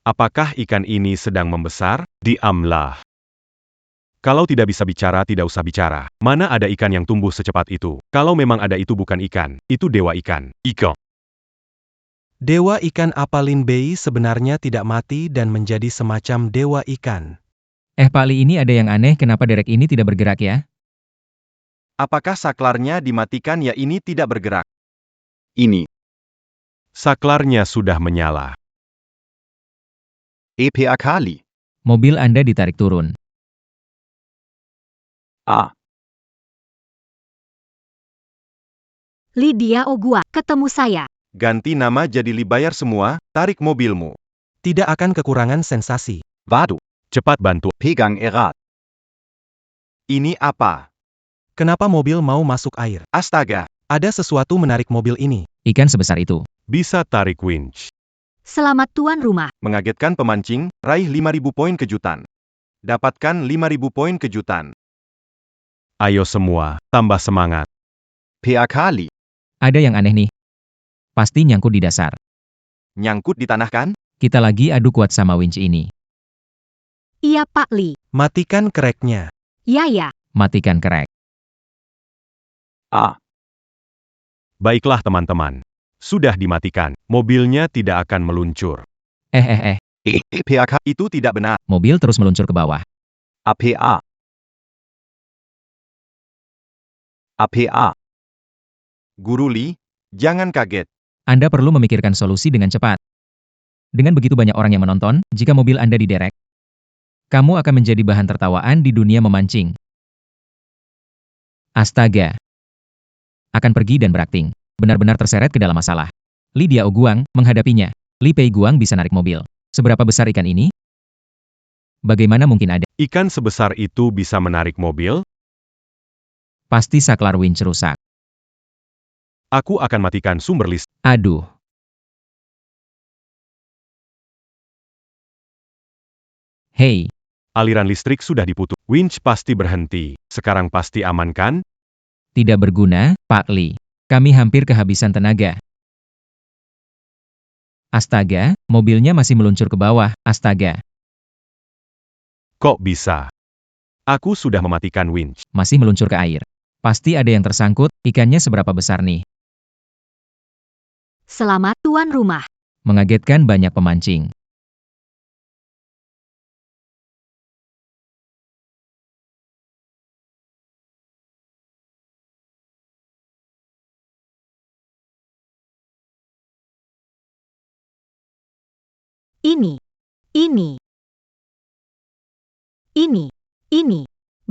Apakah ikan ini sedang membesar? Diamlah. Kalau tidak bisa bicara, tidak usah bicara. Mana ada ikan yang tumbuh secepat itu? Kalau memang ada, itu bukan ikan. Itu dewa ikan. Iko. Dewa ikan apa Lin Bei sebenarnya tidak mati dan menjadi semacam dewa ikan. Pak Li, ini ada yang aneh, kenapa derek ini tidak bergerak ya? Apakah saklarnya dimatikan ya? Ini tidak bergerak. Ini. Saklarnya sudah menyala. EPA kali. Mobil Anda ditarik turun. Ah. Lydia Ogua, ketemu saya. Ganti nama jadi Li, bayar semua, tarik mobilmu. Tidak akan kekurangan sensasi. Vado. Cepat bantu. Pegang erat. Ini apa? Kenapa mobil mau masuk air? Astaga. Ada sesuatu menarik mobil ini. Ikan sebesar itu. Bisa tarik winch. Selamat tuan rumah. Mengagetkan pemancing, raih 5.000 poin kejutan. Dapatkan 5.000 poin kejutan. Ayo semua, tambah semangat. PA kali. Ada yang aneh nih. Pasti nyangkut di dasar. Nyangkut di tanah kan? Kita lagi adu kuat sama winch ini. Iya Pak Li. Matikan kereknya. Ya. Matikan kerek. Ah. Baiklah teman-teman. Sudah dimatikan. Mobilnya tidak akan meluncur. PA Itu tidak benar. Mobil terus meluncur ke bawah. APA. APA. Guru Li, jangan kaget. Anda perlu memikirkan solusi dengan cepat. Dengan begitu banyak orang yang menonton, jika mobil Anda diderek, kamu akan menjadi bahan tertawaan di dunia memancing. Astaga. Akan pergi dan berakting. Benar-benar terseret ke dalam masalah. Lydia Oguang menghadapinya. Li Pei Guang bisa narik mobil. Seberapa besar ikan ini? Bagaimana mungkin ada? Ikan sebesar itu bisa menarik mobil? Pasti saklar winch rusak. Aku akan matikan sumber listrik. Aduh. Hei. Aliran listrik sudah diputus. Winch pasti berhenti. Sekarang pasti aman kan? Tidak berguna, Pak Li. Kami hampir kehabisan tenaga. Astaga, mobilnya masih meluncur ke bawah. Astaga. Kok bisa? Aku sudah mematikan winch. Masih meluncur ke air. Pasti ada yang tersangkut, ikannya seberapa besar nih? Selamat tuan rumah. Mengagetkan banyak pemancing. Ini.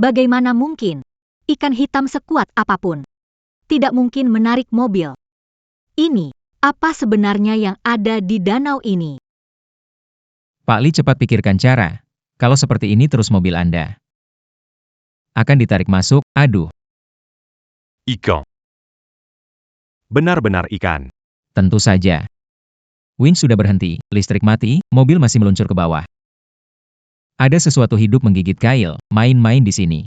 Bagaimana mungkin? Ikan hitam sekuat apapun. Tidak mungkin menarik mobil. Ini, apa sebenarnya yang ada di danau ini? Pak Li, cepat pikirkan cara. Kalau seperti ini terus mobil Anda akan ditarik masuk, aduh. Ikan. Benar-benar ikan. Tentu saja. Winch sudah berhenti, listrik mati, mobil masih meluncur ke bawah. Ada sesuatu hidup menggigit Kyle, main-main di sini.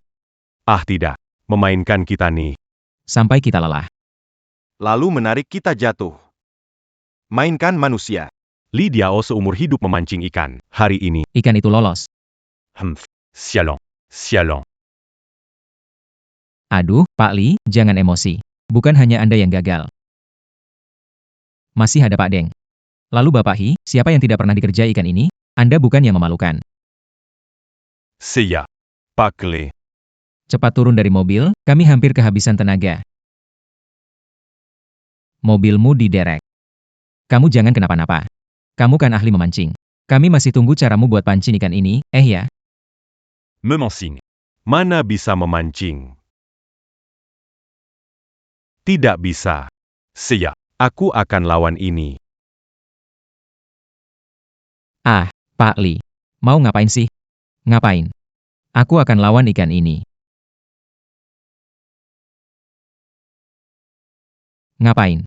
Ah tidak, memainkan kita nih. Sampai kita lelah. Lalu menarik kita jatuh. Mainkan manusia. Li Diao seumur hidup memancing ikan. Hari ini, Ikan itu lolos. Sialan. Sialan. Aduh, Pak Li, jangan emosi. Bukan hanya Anda yang gagal. Masih ada Pak Deng. Lalu Bapak Hi, siapa yang tidak pernah dikerja ikan ini? Anda bukan yang memalukan. Seiya. Pak Li. Cepat turun dari mobil, kami hampir kehabisan tenaga. Mobilmu diderek. Kamu jangan kenapa-napa. Kamu kan ahli memancing. Kami masih tunggu caramu buat pancing ikan ini, ya? Memancing. mana bisa memancing? Tidak bisa. Seiya. Aku akan lawan ini. Ah, Pak Li. Mau ngapain sih? Ngapain? Aku akan lawan ikan ini. Ngapain?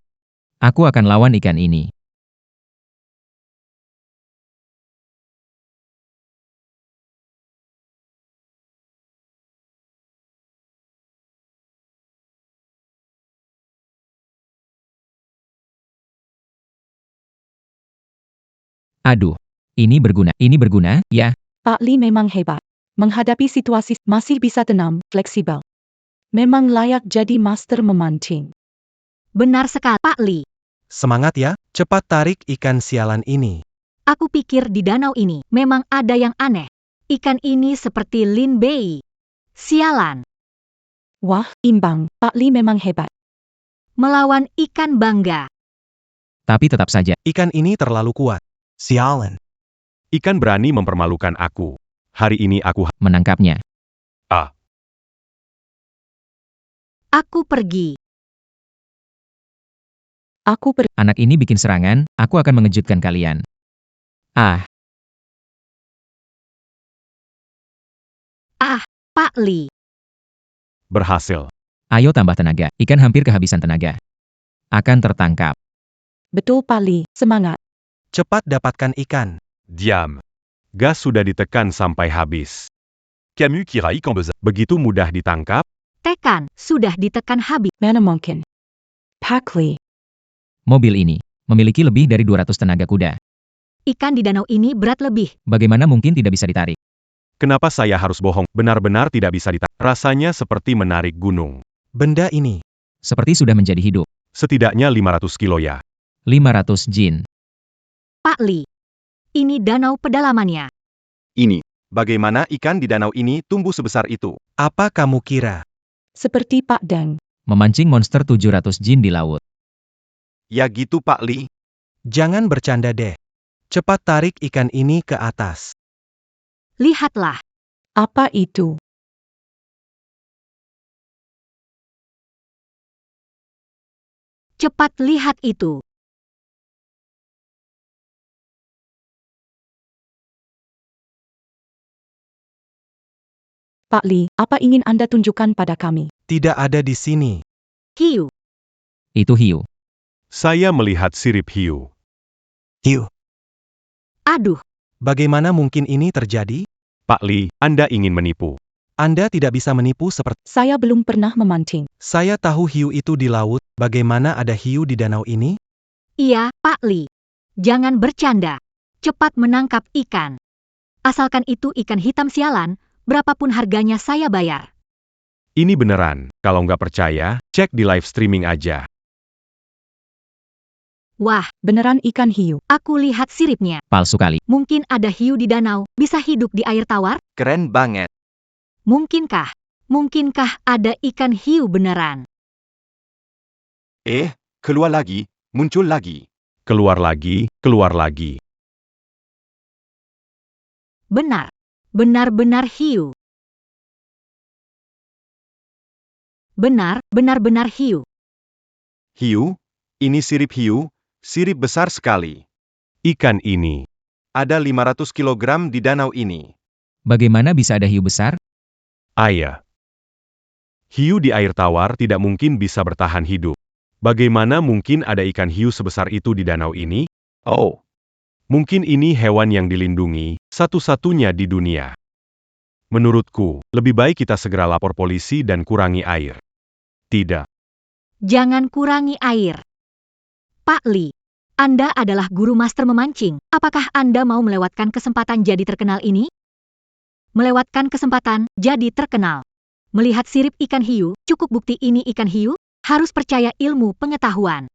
Aku akan lawan ikan ini. Aduh, ini berguna, ya. Pak Li memang hebat. Menghadapi situasi masih bisa tenang, fleksibel. Memang layak jadi master memancing. Benar sekali, Pak Li. Semangat ya, cepat tarik ikan sialan ini. Aku pikir di danau ini memang ada yang aneh. Ikan ini seperti Lin Bei. Sialan. Wah, imbang. Pak Li memang hebat. Melawan ikan bangga. Tapi tetap saja, Ikan ini terlalu kuat. Sialan. Ikan berani mempermalukan aku. Hari ini aku menangkapnya. Aku pergi. Anak ini bikin serangan, aku akan mengejutkan kalian. Ah, Pak Li. berhasil. ayo tambah tenaga. Ikan hampir kehabisan tenaga. Akan tertangkap. Betul Pak Li, semangat. Cepat dapatkan ikan. Diam. Gas sudah ditekan sampai habis. Camus kira ikan besar. Begitu mudah ditangkap? Tekan, sudah ditekan habis. Mana mungkin. Pak Li. Mobil ini memiliki lebih dari 200 tenaga kuda. Ikan di danau ini berat lebih. Bagaimana mungkin tidak bisa ditarik? Kenapa saya harus bohong? Benar-benar tidak bisa ditangkap. Rasanya seperti menarik gunung. Benda ini. Seperti sudah menjadi hidup. Setidaknya 500 kilo ya. 500 jin. Pak Li. Ini danau pedalamannya. Ini. Bagaimana ikan di danau ini tumbuh sebesar itu? Apa kamu kira? Seperti Pak Deng. Memancing monster 700 jin di laut. Ya gitu Pak Li. Jangan bercanda deh. Cepat tarik ikan ini ke atas. Lihatlah. Apa itu? Cepat lihat itu. Pak Li, apa ingin Anda tunjukkan pada kami? Tidak ada di sini. Hiu. Itu hiu. Saya melihat sirip hiu. Hiu. Aduh. Bagaimana mungkin ini terjadi? Pak Li, Anda ingin menipu. Anda tidak bisa menipu seperti... Saya belum pernah memancing. Saya tahu hiu itu di laut. Bagaimana ada hiu di danau ini? Iya, Pak Li. Jangan bercanda. Cepat menangkap ikan. Asalkan itu ikan hitam sialan, berapapun harganya saya bayar. Ini beneran. Kalau nggak percaya, cek di live streaming aja. Wah, Beneran ikan hiu. aku lihat siripnya. Palsu kali. Mungkin ada hiu di danau, bisa hidup di air tawar? Keren banget. Mungkinkah ada ikan hiu beneran? Keluar lagi, muncul lagi. Keluar lagi, keluar lagi. Benar. Benar-benar hiu. Benar-benar hiu. Hiu? Ini sirip hiu? Sirip besar sekali. Ikan ini. Ada 500 kg di danau ini. Bagaimana bisa ada hiu besar? Ayah. Hiu di air tawar tidak mungkin bisa bertahan hidup. Bagaimana mungkin ada ikan hiu sebesar itu di danau ini? Oh, Mungkin ini hewan yang dilindungi, satu-satunya di dunia. Menurutku, lebih baik kita segera lapor polisi dan kurangi air. Tidak. Jangan kurangi air. Pak Li, Anda adalah guru master memancing. Apakah Anda mau melewatkan kesempatan jadi terkenal ini? Melewatkan kesempatan jadi terkenal. Melihat sirip ikan hiu, cukup bukti ini ikan hiu? Harus percaya ilmu pengetahuan.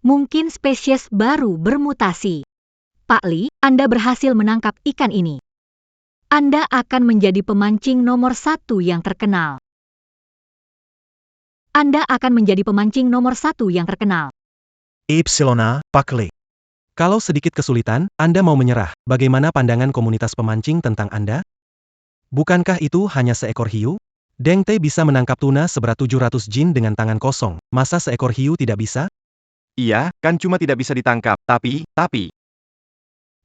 Mungkin spesies baru bermutasi. Pak Li, Anda berhasil menangkap ikan ini. Anda akan menjadi pemancing nomor 1 yang terkenal. Anda akan menjadi pemancing nomor 1 yang terkenal. Epsilona, Pak Li. Kalau sedikit kesulitan, Anda mau menyerah. Bagaimana pandangan komunitas pemancing tentang Anda? Bukankah itu hanya seekor hiu? Deng Te bisa menangkap tuna seberat 700 jin dengan tangan kosong. Masa seekor hiu tidak bisa? iya, kan cuma tidak bisa ditangkap. Tapi,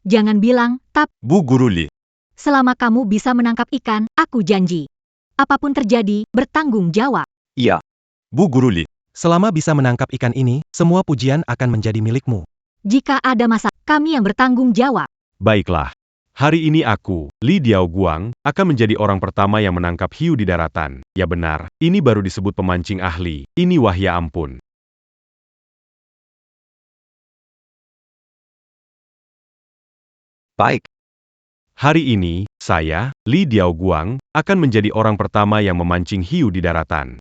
Jangan bilang, Bu Guru Li. selama kamu bisa menangkap ikan, aku janji. Apapun terjadi, bertanggung jawab. Iya. Bu Guru Li. Selama bisa menangkap ikan ini, semua pujian akan menjadi milikmu. Jika ada masalah, kami yang bertanggung jawab. Baiklah. Hari ini aku, Li Diaoguang, akan menjadi orang pertama yang menangkap hiu di daratan. Ya benar, ini baru disebut pemancing ahli. Ini wah ya ampun. baik. Hari ini, saya, Li Diaoguang, akan menjadi orang pertama yang memancing hiu di daratan.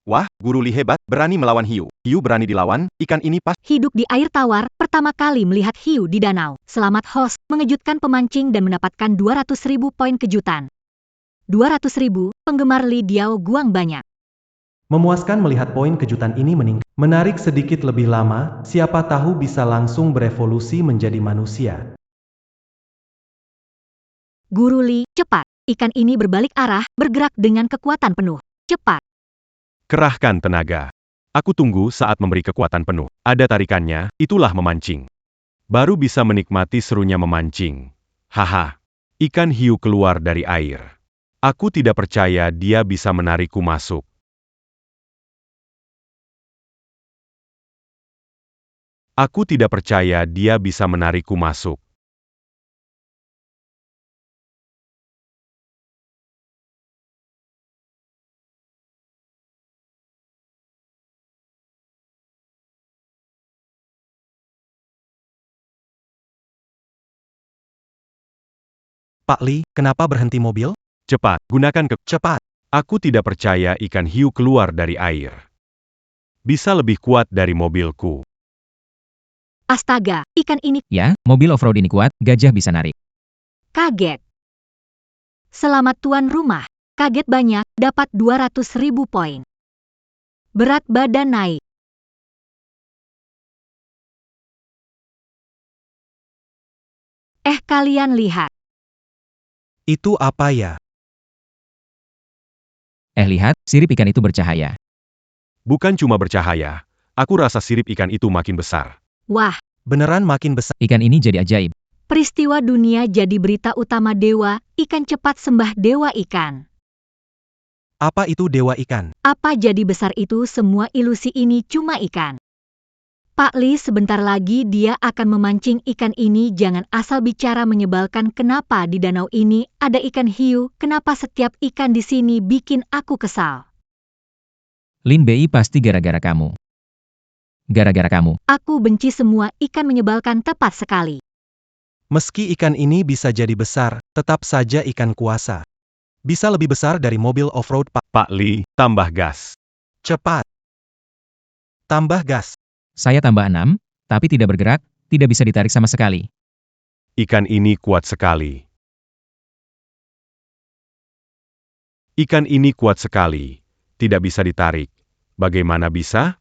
Wah, Guru Li hebat, berani melawan hiu. Hiu berani dilawan, ikan ini pas. Hidup di air tawar, pertama kali melihat hiu di danau. Selamat host, mengejutkan pemancing dan mendapatkan 200.000 poin kejutan. 200.000, penggemar Li Diaoguang banyak. Memuaskan melihat poin kejutan ini meningkat. Menarik sedikit lebih lama, siapa tahu bisa langsung berevolusi menjadi manusia. Guru Li, cepat. Ikan ini berbalik arah, bergerak dengan kekuatan penuh. Cepat. Kerahkan tenaga. Aku tunggu saat memberi kekuatan penuh. Ada tarikannya, itulah memancing. Baru bisa menikmati serunya memancing. Haha. Ikan hiu keluar dari air. Aku tidak percaya dia bisa menarikku masuk. Aku tidak percaya dia bisa menarikku masuk. Pak Li, kenapa berhenti mobil? Cepat, gunakan Cepat. Aku tidak percaya ikan hiu keluar dari air. Bisa lebih kuat dari mobilku. Astaga, ikan ini Ya, mobil off-road ini kuat, gajah bisa narik. kaget. Selamat tuan rumah. Kaget banyak, dapat 200.000 poin. Berat badan naik. Kalian lihat. Itu apa ya? Lihat, sirip ikan itu bercahaya. Bukan cuma bercahaya. Aku rasa sirip ikan itu makin besar. Wah, Beneran makin besar. Ikan ini jadi ajaib. peristiwa dunia jadi berita utama dewa, ikan cepat sembah dewa ikan. Apa itu dewa ikan? Apa jadi besar itu semua ilusi ini cuma ikan? Pak Li sebentar lagi dia akan memancing ikan ini jangan asal bicara menyebalkan kenapa di danau ini ada ikan hiu, kenapa setiap ikan di sini bikin aku kesal. Lin Bei pasti gara-gara kamu. Gara-gara kamu. Aku benci semua ikan menyebalkan tepat sekali. Meski ikan ini bisa jadi besar, tetap saja ikan kuasa. Bisa lebih besar dari mobil off-road Pak Li, tambah gas. Cepat. Tambah gas. Saya tambah 6, tapi tidak bergerak, tidak bisa ditarik sama sekali. Ikan ini kuat sekali. Ikan ini kuat sekali. Tidak bisa ditarik. Bagaimana bisa?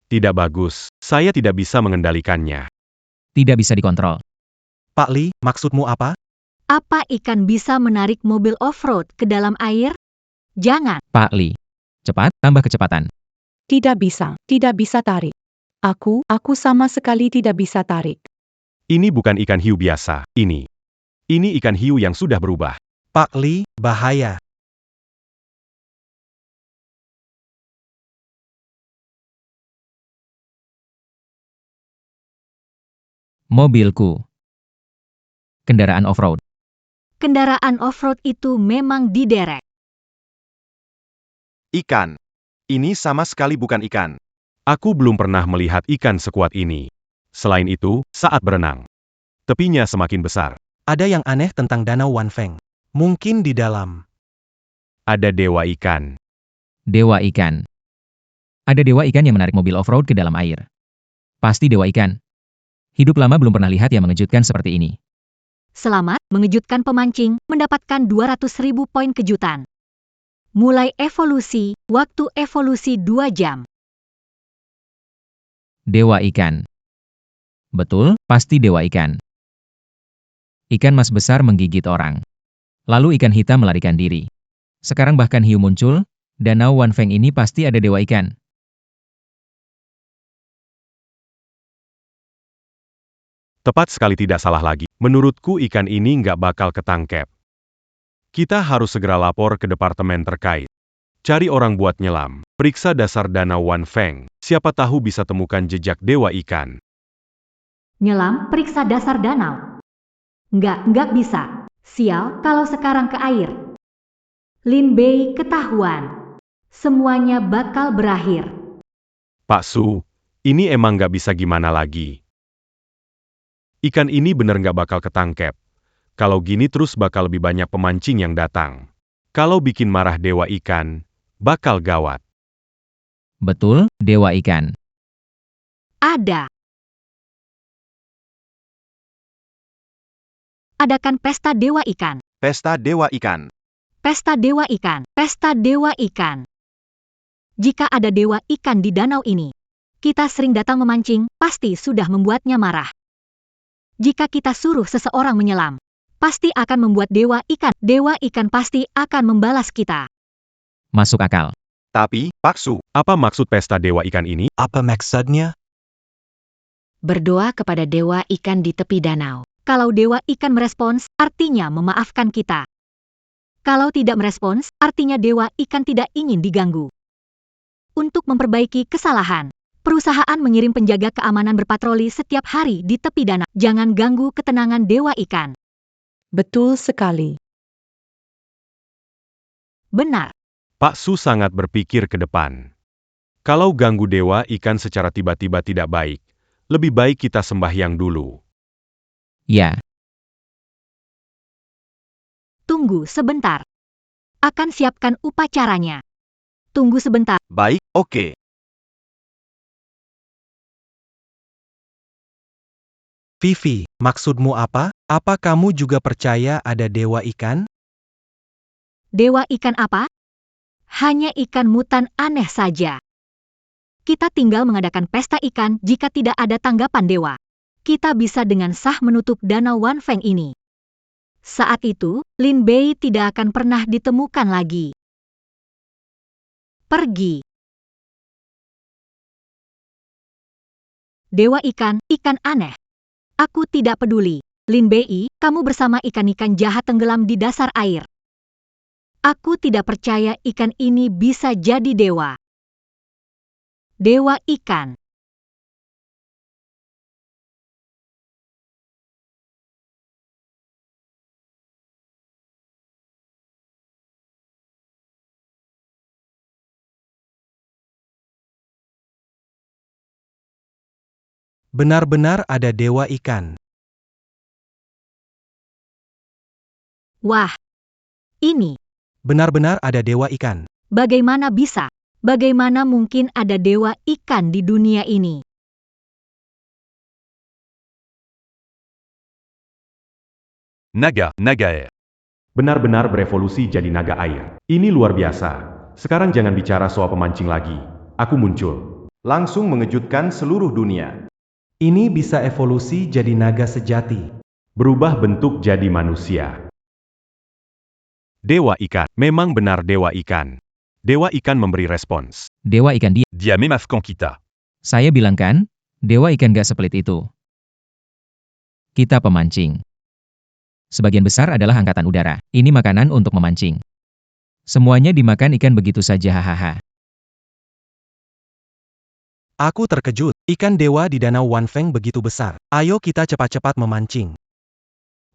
Tidak bagus. Saya tidak bisa mengendalikannya. Tidak bisa dikontrol. Pak Li, maksudmu apa? Apa ikan bisa menarik mobil off-road ke dalam air? Jangan. Pak Li. Cepat, tambah kecepatan. Tidak bisa tarik. Aku sama sekali tidak bisa tarik. Ini bukan ikan hiu biasa. Ini Ini ikan hiu yang sudah berubah. Pak Li, bahaya. Mobilku. Kendaraan off-road. Kendaraan off-road itu memang diderek. Ikan. Ini sama sekali bukan ikan. Aku belum pernah melihat ikan sekuat ini. Selain itu, saat berenang, tepinya semakin besar. Ada yang aneh tentang Danau Wanfeng. Mungkin di dalam. Ada dewa ikan. Dewa ikan. Ada dewa ikan yang menarik mobil off-road ke dalam air. Pasti dewa ikan. Hidup lama belum pernah lihat yang mengejutkan seperti ini. Selamat mengejutkan pemancing mendapatkan 200.000 poin kejutan. Mulai evolusi, waktu evolusi 2 jam. Dewa ikan. Betul, pasti dewa ikan. Ikan mas besar menggigit orang. Lalu ikan hitam melarikan diri. Sekarang bahkan hiu muncul, Danau Wanfeng ini pasti ada dewa ikan. Tepat sekali, tidak salah lagi. Menurutku ikan ini nggak bakal ketangkep. Kita harus segera lapor ke departemen terkait. Cari orang buat nyelam. Periksa dasar Danau Wanfeng. Siapa tahu bisa temukan jejak dewa ikan. Nyelam, periksa dasar danau. Nggak bisa. Sial kalau sekarang ke air. Lin Bei ketahuan. Semuanya bakal berakhir. Pak Su, ini emang nggak bisa gimana lagi. Ikan ini bener nggak bakal ketangkep. Kalau gini terus bakal lebih banyak pemancing yang datang. Kalau bikin marah dewa ikan, bakal gawat. Betul, dewa ikan. Ada. Adakan pesta dewa ikan. Pesta dewa ikan. Pesta dewa ikan. Pesta dewa ikan. Jika ada dewa ikan di danau ini, kita sering datang memancing, pasti sudah membuatnya marah. Jika kita suruh seseorang menyelam, pasti akan membuat dewa ikan pasti akan membalas kita. Masuk akal. Tapi, Pak Su, Apa maksud pesta dewa ikan ini? Apa maksudnya? Berdoa kepada dewa ikan di tepi danau. Kalau dewa ikan merespons, artinya memaafkan kita. Kalau tidak merespons, artinya dewa ikan tidak ingin diganggu. Untuk memperbaiki kesalahan, perusahaan mengirim penjaga keamanan berpatroli setiap hari di tepi danau. Jangan ganggu ketenangan dewa ikan. Betul sekali. Benar. Pak Su sangat berpikir ke depan. Kalau ganggu dewa ikan secara tiba-tiba tidak baik, lebih baik kita sembahyang dulu. Ya, Tunggu sebentar. Akan siapkan upacaranya. Tunggu sebentar. baik, oke. Vivi, maksudmu apa? Apa kamu juga percaya ada dewa ikan? Dewa ikan apa? Hanya ikan mutan aneh saja. Kita tinggal mengadakan pesta ikan jika tidak ada tanggapan dewa. Kita bisa dengan sah menutup Danau Wanfeng ini. Saat itu, Lin Bei tidak akan pernah ditemukan lagi. Pergi. Dewa ikan aneh. Aku tidak peduli. Lin Bei, kamu bersama ikan-ikan jahat tenggelam di dasar air. Aku tidak percaya ikan ini bisa jadi dewa. Dewa ikan. Benar-benar ada dewa ikan. Wah. Ini. Benar-benar ada dewa ikan. Bagaimana bisa? Bagaimana mungkin ada dewa ikan di dunia ini? Naga air. Benar-benar berevolusi jadi naga air. Ini luar biasa. Sekarang jangan bicara soal pemancing lagi. Aku muncul. Langsung mengejutkan seluruh dunia. Ini bisa evolusi jadi naga sejati. Berubah bentuk jadi manusia. Dewa ikan. Memang benar dewa ikan. Dewa ikan memberi respons. dewa ikan dia. Dia memafkan kita. Saya bilang kan, dewa ikan gak sepelit itu. Kita pemancing. Sebagian besar adalah angkatan udara. Ini makanan untuk memancing. Semuanya dimakan ikan begitu saja hahaha. Aku terkejut. Ikan dewa di danau Wanfeng begitu besar. Ayo kita cepat-cepat memancing.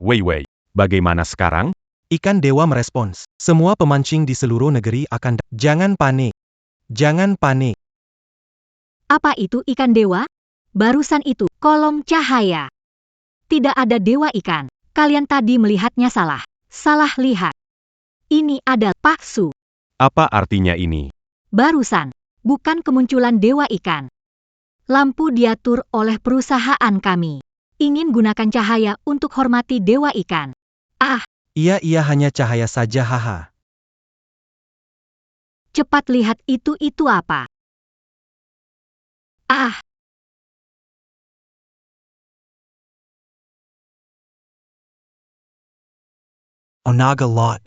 Wei Wei, bagaimana sekarang? Ikan dewa merespons. Semua pemancing di seluruh negeri akan... Jangan panik. Jangan panik. Apa itu ikan dewa? Barusan itu, kolom cahaya. Tidak ada dewa ikan. Kalian tadi melihatnya salah. Salah lihat. Ini adalah palsu. Apa artinya ini? Barusan, bukan kemunculan dewa ikan. Lampu diatur oleh perusahaan kami. Ingin gunakan cahaya untuk hormati dewa ikan. Ah, Iya hanya cahaya saja haha. cepat lihat itu apa. Ah, Onaga lot.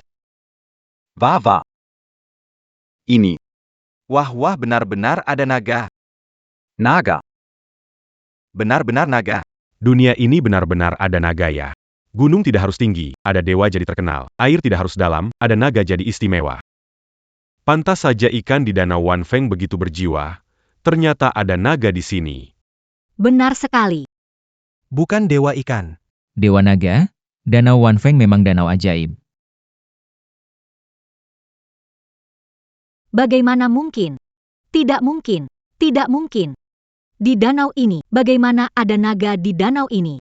Wawa. Ini. Wah benar-benar ada naga. Naga. Benar-benar naga. Dunia ini benar-benar ada naga ya. Gunung tidak harus tinggi, ada dewa jadi terkenal. Air tidak harus dalam, ada naga jadi istimewa. Pantas saja ikan di danau Wanfeng begitu berjiwa. Ternyata ada naga di sini. benar sekali. Bukan dewa ikan. Dewa naga? Danau Wanfeng memang danau ajaib. Bagaimana mungkin? Tidak mungkin. Tidak mungkin. Di danau ini, bagaimana ada naga di danau ini?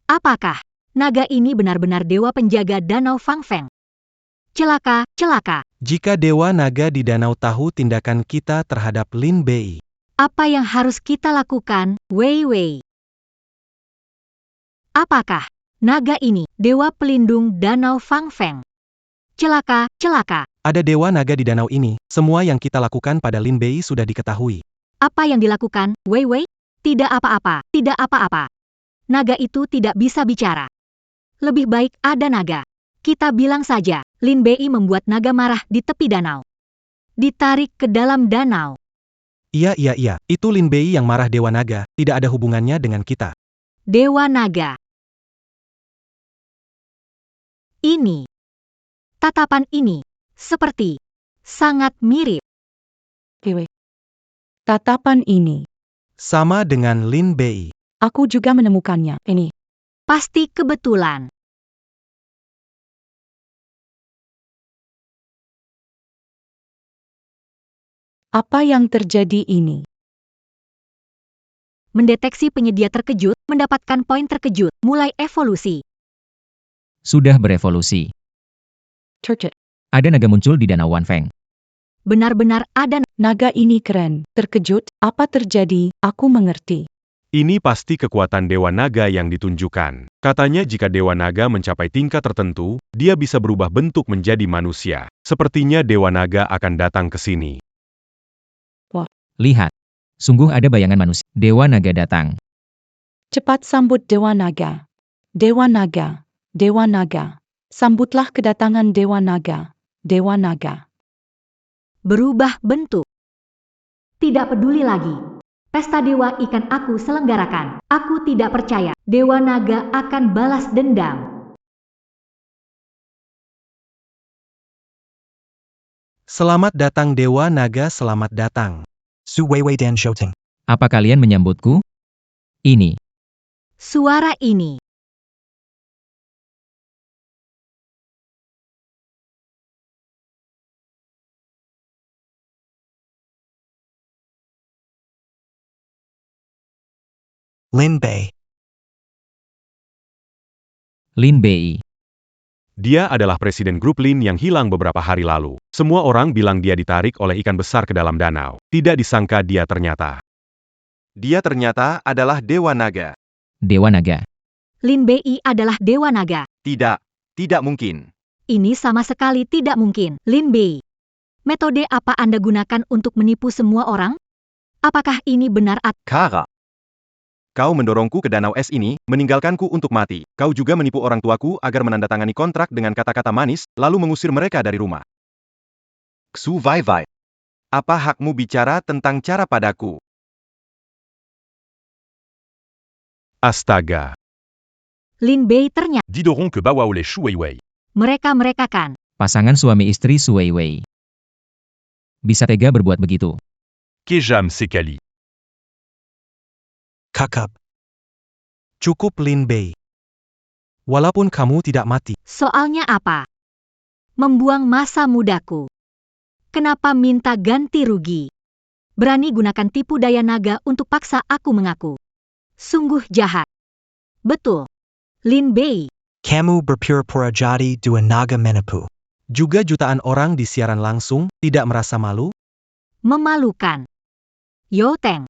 Apakah naga ini benar-benar dewa penjaga danau Fangfeng? Celaka, celaka. Jika dewa naga di danau tahu tindakan kita terhadap Lin Bei. Apa yang harus kita lakukan, Wei Wei? Apakah naga ini dewa pelindung danau Fangfeng? Celaka, celaka. Ada dewa naga di danau ini, semua yang kita lakukan pada Lin Bei sudah diketahui. Apa yang dilakukan, Wei Wei? Tidak apa-apa, tidak apa-apa. Naga itu tidak bisa bicara. Lebih baik ada naga. Kita bilang saja, Lin Bei membuat naga marah di tepi danau. Ditarik ke dalam danau. Iya, itu Lin Bei yang marah dewa naga, tidak ada hubungannya dengan kita. Dewa naga. Ini. Tatapan ini. Seperti. Sangat mirip. Dewe. Tatapan ini. Sama dengan Lin Bei. Aku juga menemukannya. Ini. Pasti kebetulan. Apa yang terjadi ini? Mendeteksi penyedia terkejut, mendapatkan poin terkejut, mulai evolusi. Sudah berevolusi. Terkejut. Ada naga muncul di danau Wanfeng. Benar-benar ada. Naga ini keren. Terkejut. Apa terjadi? Aku mengerti. Ini pasti kekuatan Dewa Naga yang ditunjukkan. Katanya jika Dewa Naga mencapai tingkat tertentu, dia bisa berubah bentuk menjadi manusia. Sepertinya Dewa Naga akan datang ke sini. Lihat. Sungguh ada bayangan manusia. Dewa naga datang. Cepat sambut Dewa Naga. Dewa Naga. Dewa Naga. Sambutlah kedatangan Dewa Naga. Dewa Naga. Berubah bentuk. Tidak peduli lagi. Pesta Dewa Ikan aku selenggarakan. Aku tidak percaya. Dewa Naga akan balas dendam. Selamat datang Dewa Naga, selamat datang. Su Weiwei Dan Shouting. Apa kalian menyambutku? Ini. Suara ini. Lin Bei. Lin Bei. Dia adalah presiden grup Lin yang hilang beberapa hari lalu. Semua orang bilang dia ditarik oleh ikan besar ke dalam danau. Tidak disangka dia ternyata. Dia ternyata adalah Dewa Naga. Dewa naga. Lin Bei adalah Dewa Naga. Tidak mungkin. Ini sama sekali tidak mungkin. Lin Bei. Metode apa Anda gunakan untuk menipu semua orang? Apakah ini benar atau... Kara. Kau mendorongku ke danau es ini, meninggalkanku untuk mati. Kau juga menipu orang tuaku agar menandatangani kontrak dengan kata-kata manis, lalu mengusir mereka dari rumah. Xu Weiwei. Apa hakmu bicara tentang cara padaku? Astaga. Lin Bei ternyata Dideront que Bawao les Shu Weiwei. mereka kan. Pasangan suami istri Su Weiwei. Bisa tega berbuat begitu. Kejam Sekali. Kakap. Cukup Lin Bei. Walaupun kamu tidak mati, Soalnya apa? Membuang masa mudaku. Kenapa minta ganti rugi? Berani gunakan tipu daya naga untuk paksa aku mengaku. Sungguh jahat. Betul. Lin Bei. Kamu berpura-pura jadi dua naga menipu. juga jutaan orang di siaran langsung tidak merasa malu? Memalukan. Yo Teng.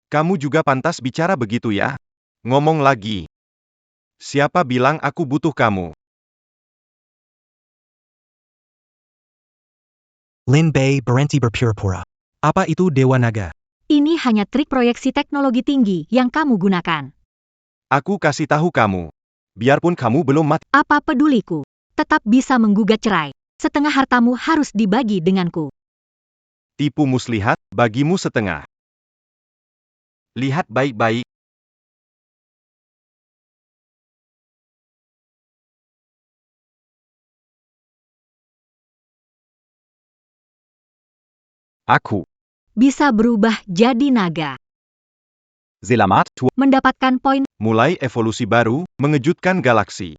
Kamu juga pantas bicara begitu ya? Ngomong lagi. Siapa bilang aku butuh kamu? Lin Bei berhenti berpura-pura. Apa itu Dewa Naga? Ini hanya trik proyeksi teknologi tinggi yang kamu gunakan. Aku kasih tahu kamu. Biarpun kamu belum mati. Apa peduliku? Tetap bisa menggugat cerai. Setengah hartamu harus dibagi denganku. Tipu muslihat, bagimu setengah. Lihat baik-baik. Aku Bisa berubah jadi naga. Selamat, Mendapatkan poin. mulai evolusi baru, mengejutkan galaksi.